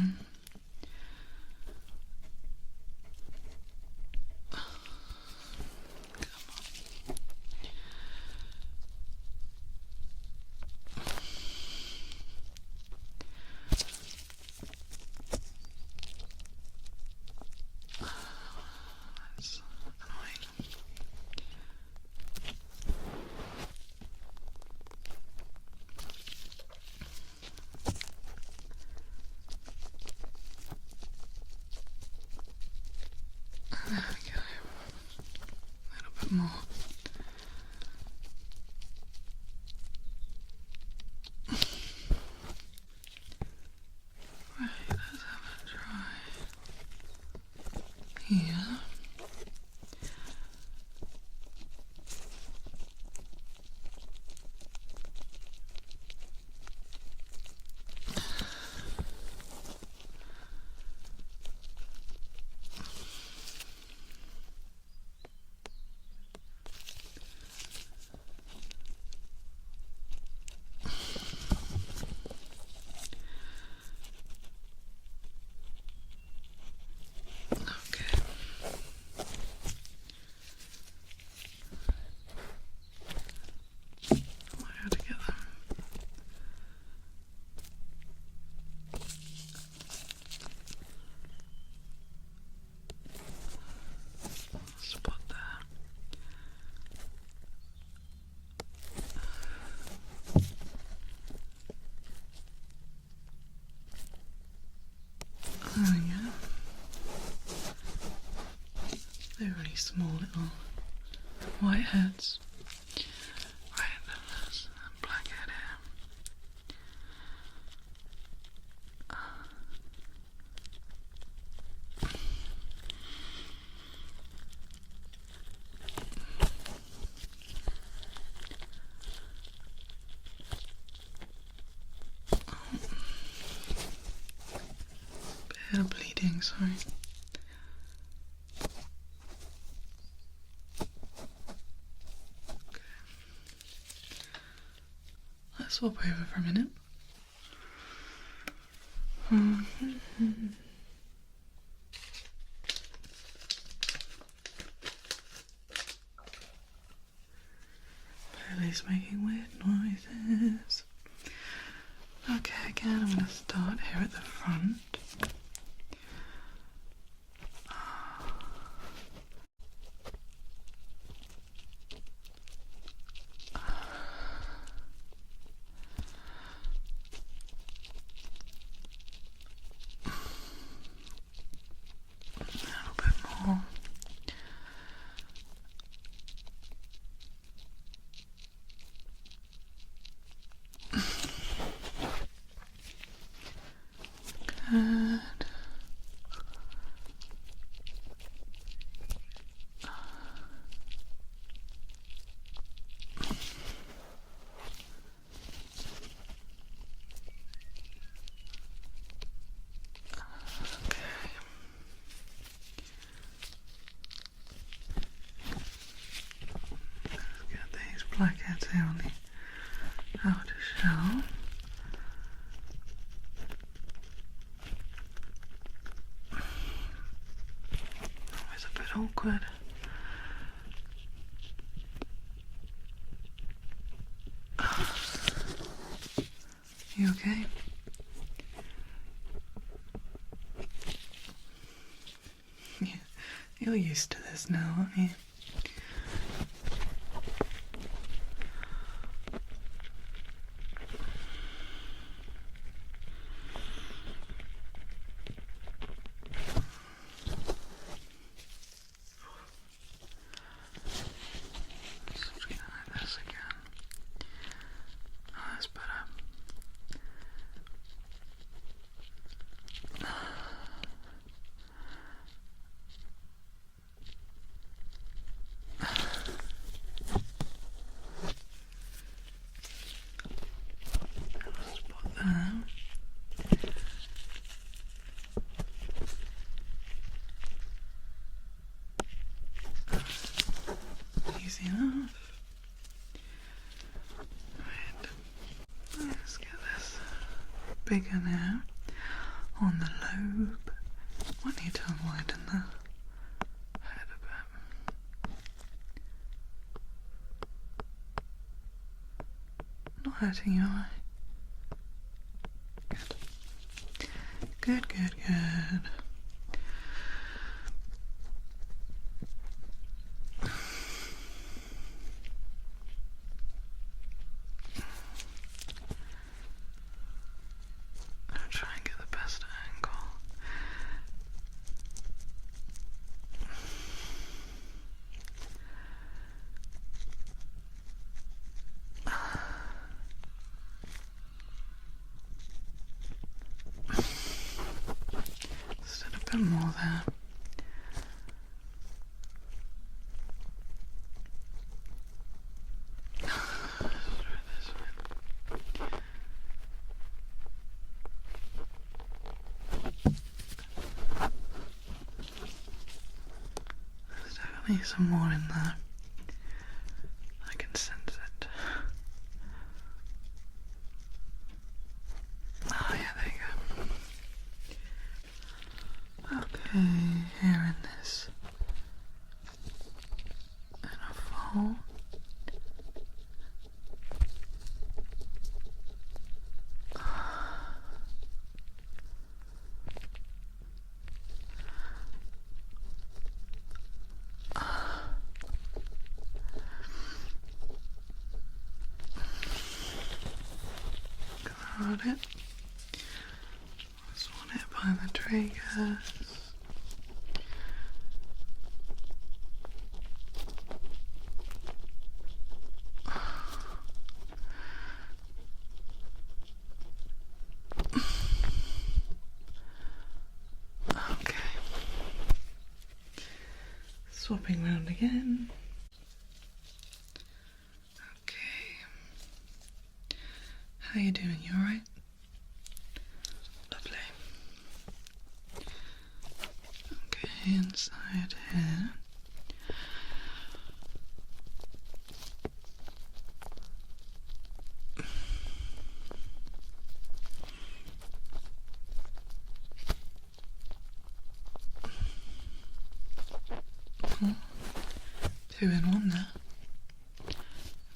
There we go. A little bit more. Right, let's have a try here. small little whiteheads. Right, there's a blackhead here. Bit of bleeding, sorry. Okay. Let's swap over for a minute. Lily's making weird noises. Okay, again, I'm going to start here at the front. A little bit more. Good. Blackheads here on the outer shell. Always a bit awkward. You okay? Yeah, you're used to this now, aren't you? Easy enough. Right. Let's get this bigger now on the lobe. Might need to widen the head a bit. Not hurting your eye. Good. Good. Try and get the best angle. Just a bit more there. Definitely some more in there. I can sense it. Oh yeah, there you go. Okay, here in this inner fold. Got it. Swan it by the triggers. Swapping round again. Okay. How you doing? You alright? Lovely. Okay, inside here. Oh, 2 in 1 there.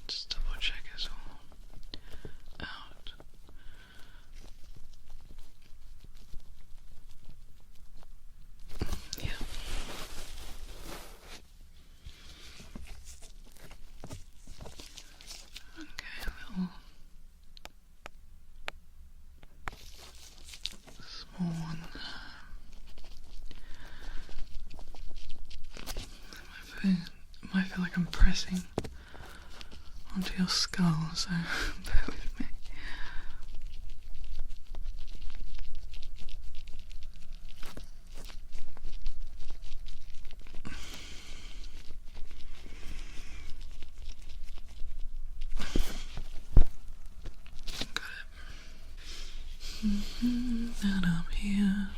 Just double check it's all out. Yeah. Okay, a little small one there. It might feel like I'm pressing onto your skull, so bear with me. Got it. And I'm here.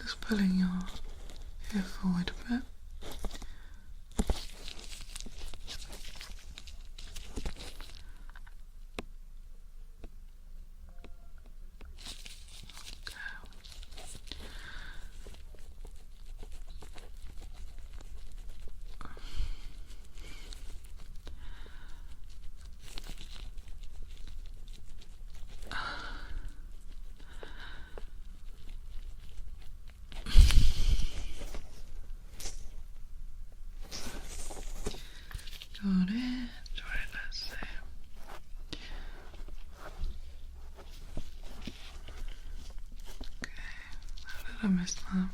Just pulling your hair forward a bit. Got it. Right, let's see. Okay, how did I miss that?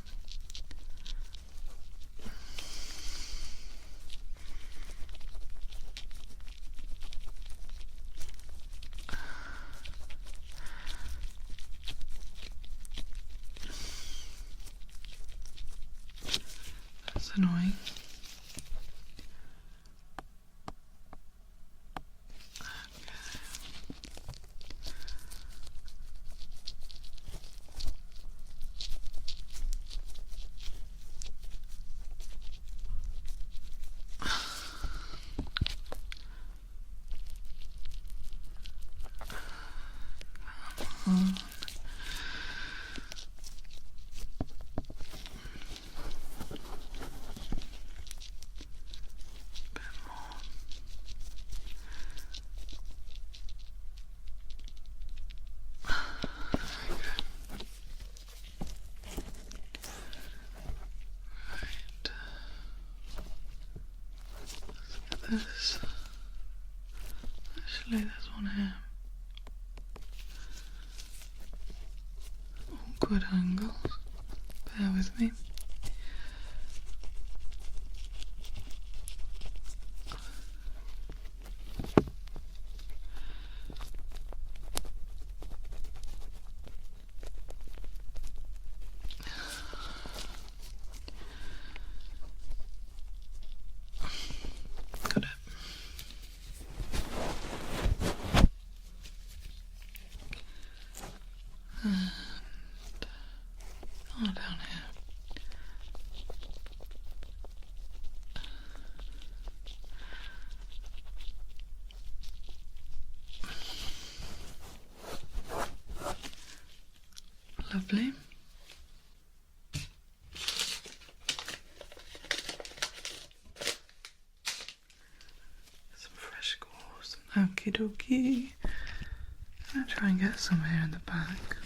That's annoying. This. Actually, there's one here. Awkward angles. Bear with me. Got it. And all down here. Lovely. Some fresh gauze. Okie dokie. I'm gonna try and get some here in the back.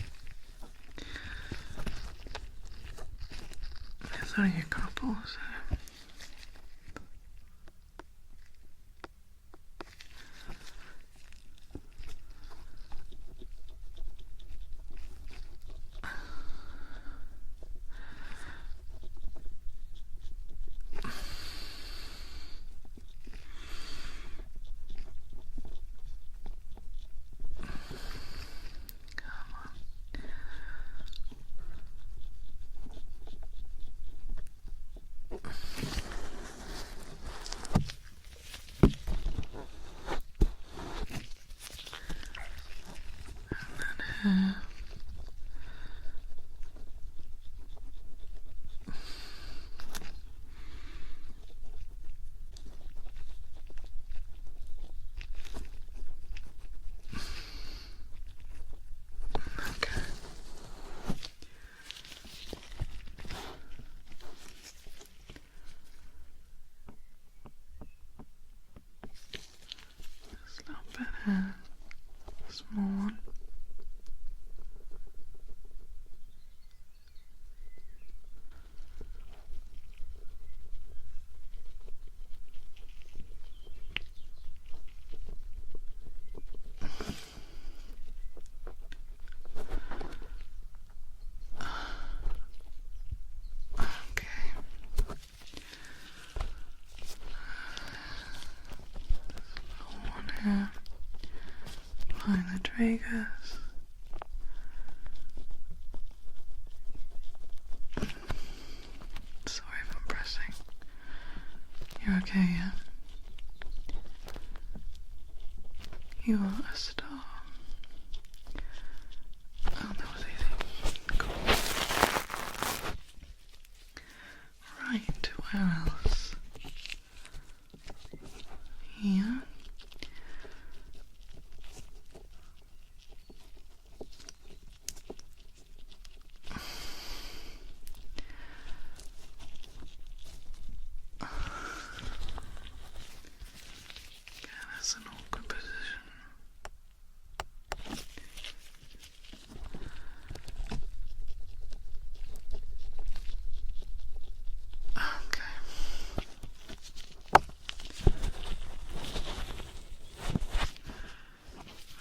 There's only a couple, so. hair. Okay. Just a little bit here. Small one. Okay. One here. Applying the tragus. Sorry if I'm pressing. You're okay, yeah? You are a star. Oh, that was easy. Cool. Right, where else? Here. Okay, that's an awkward position. Okay.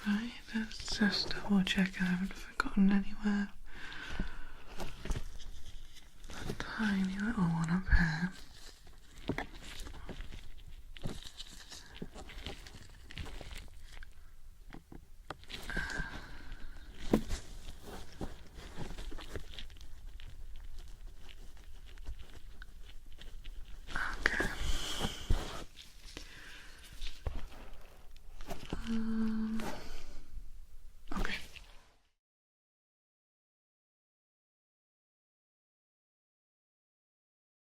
Right, let's just double check I haven't forgotten anywhere. A tiny little one up here.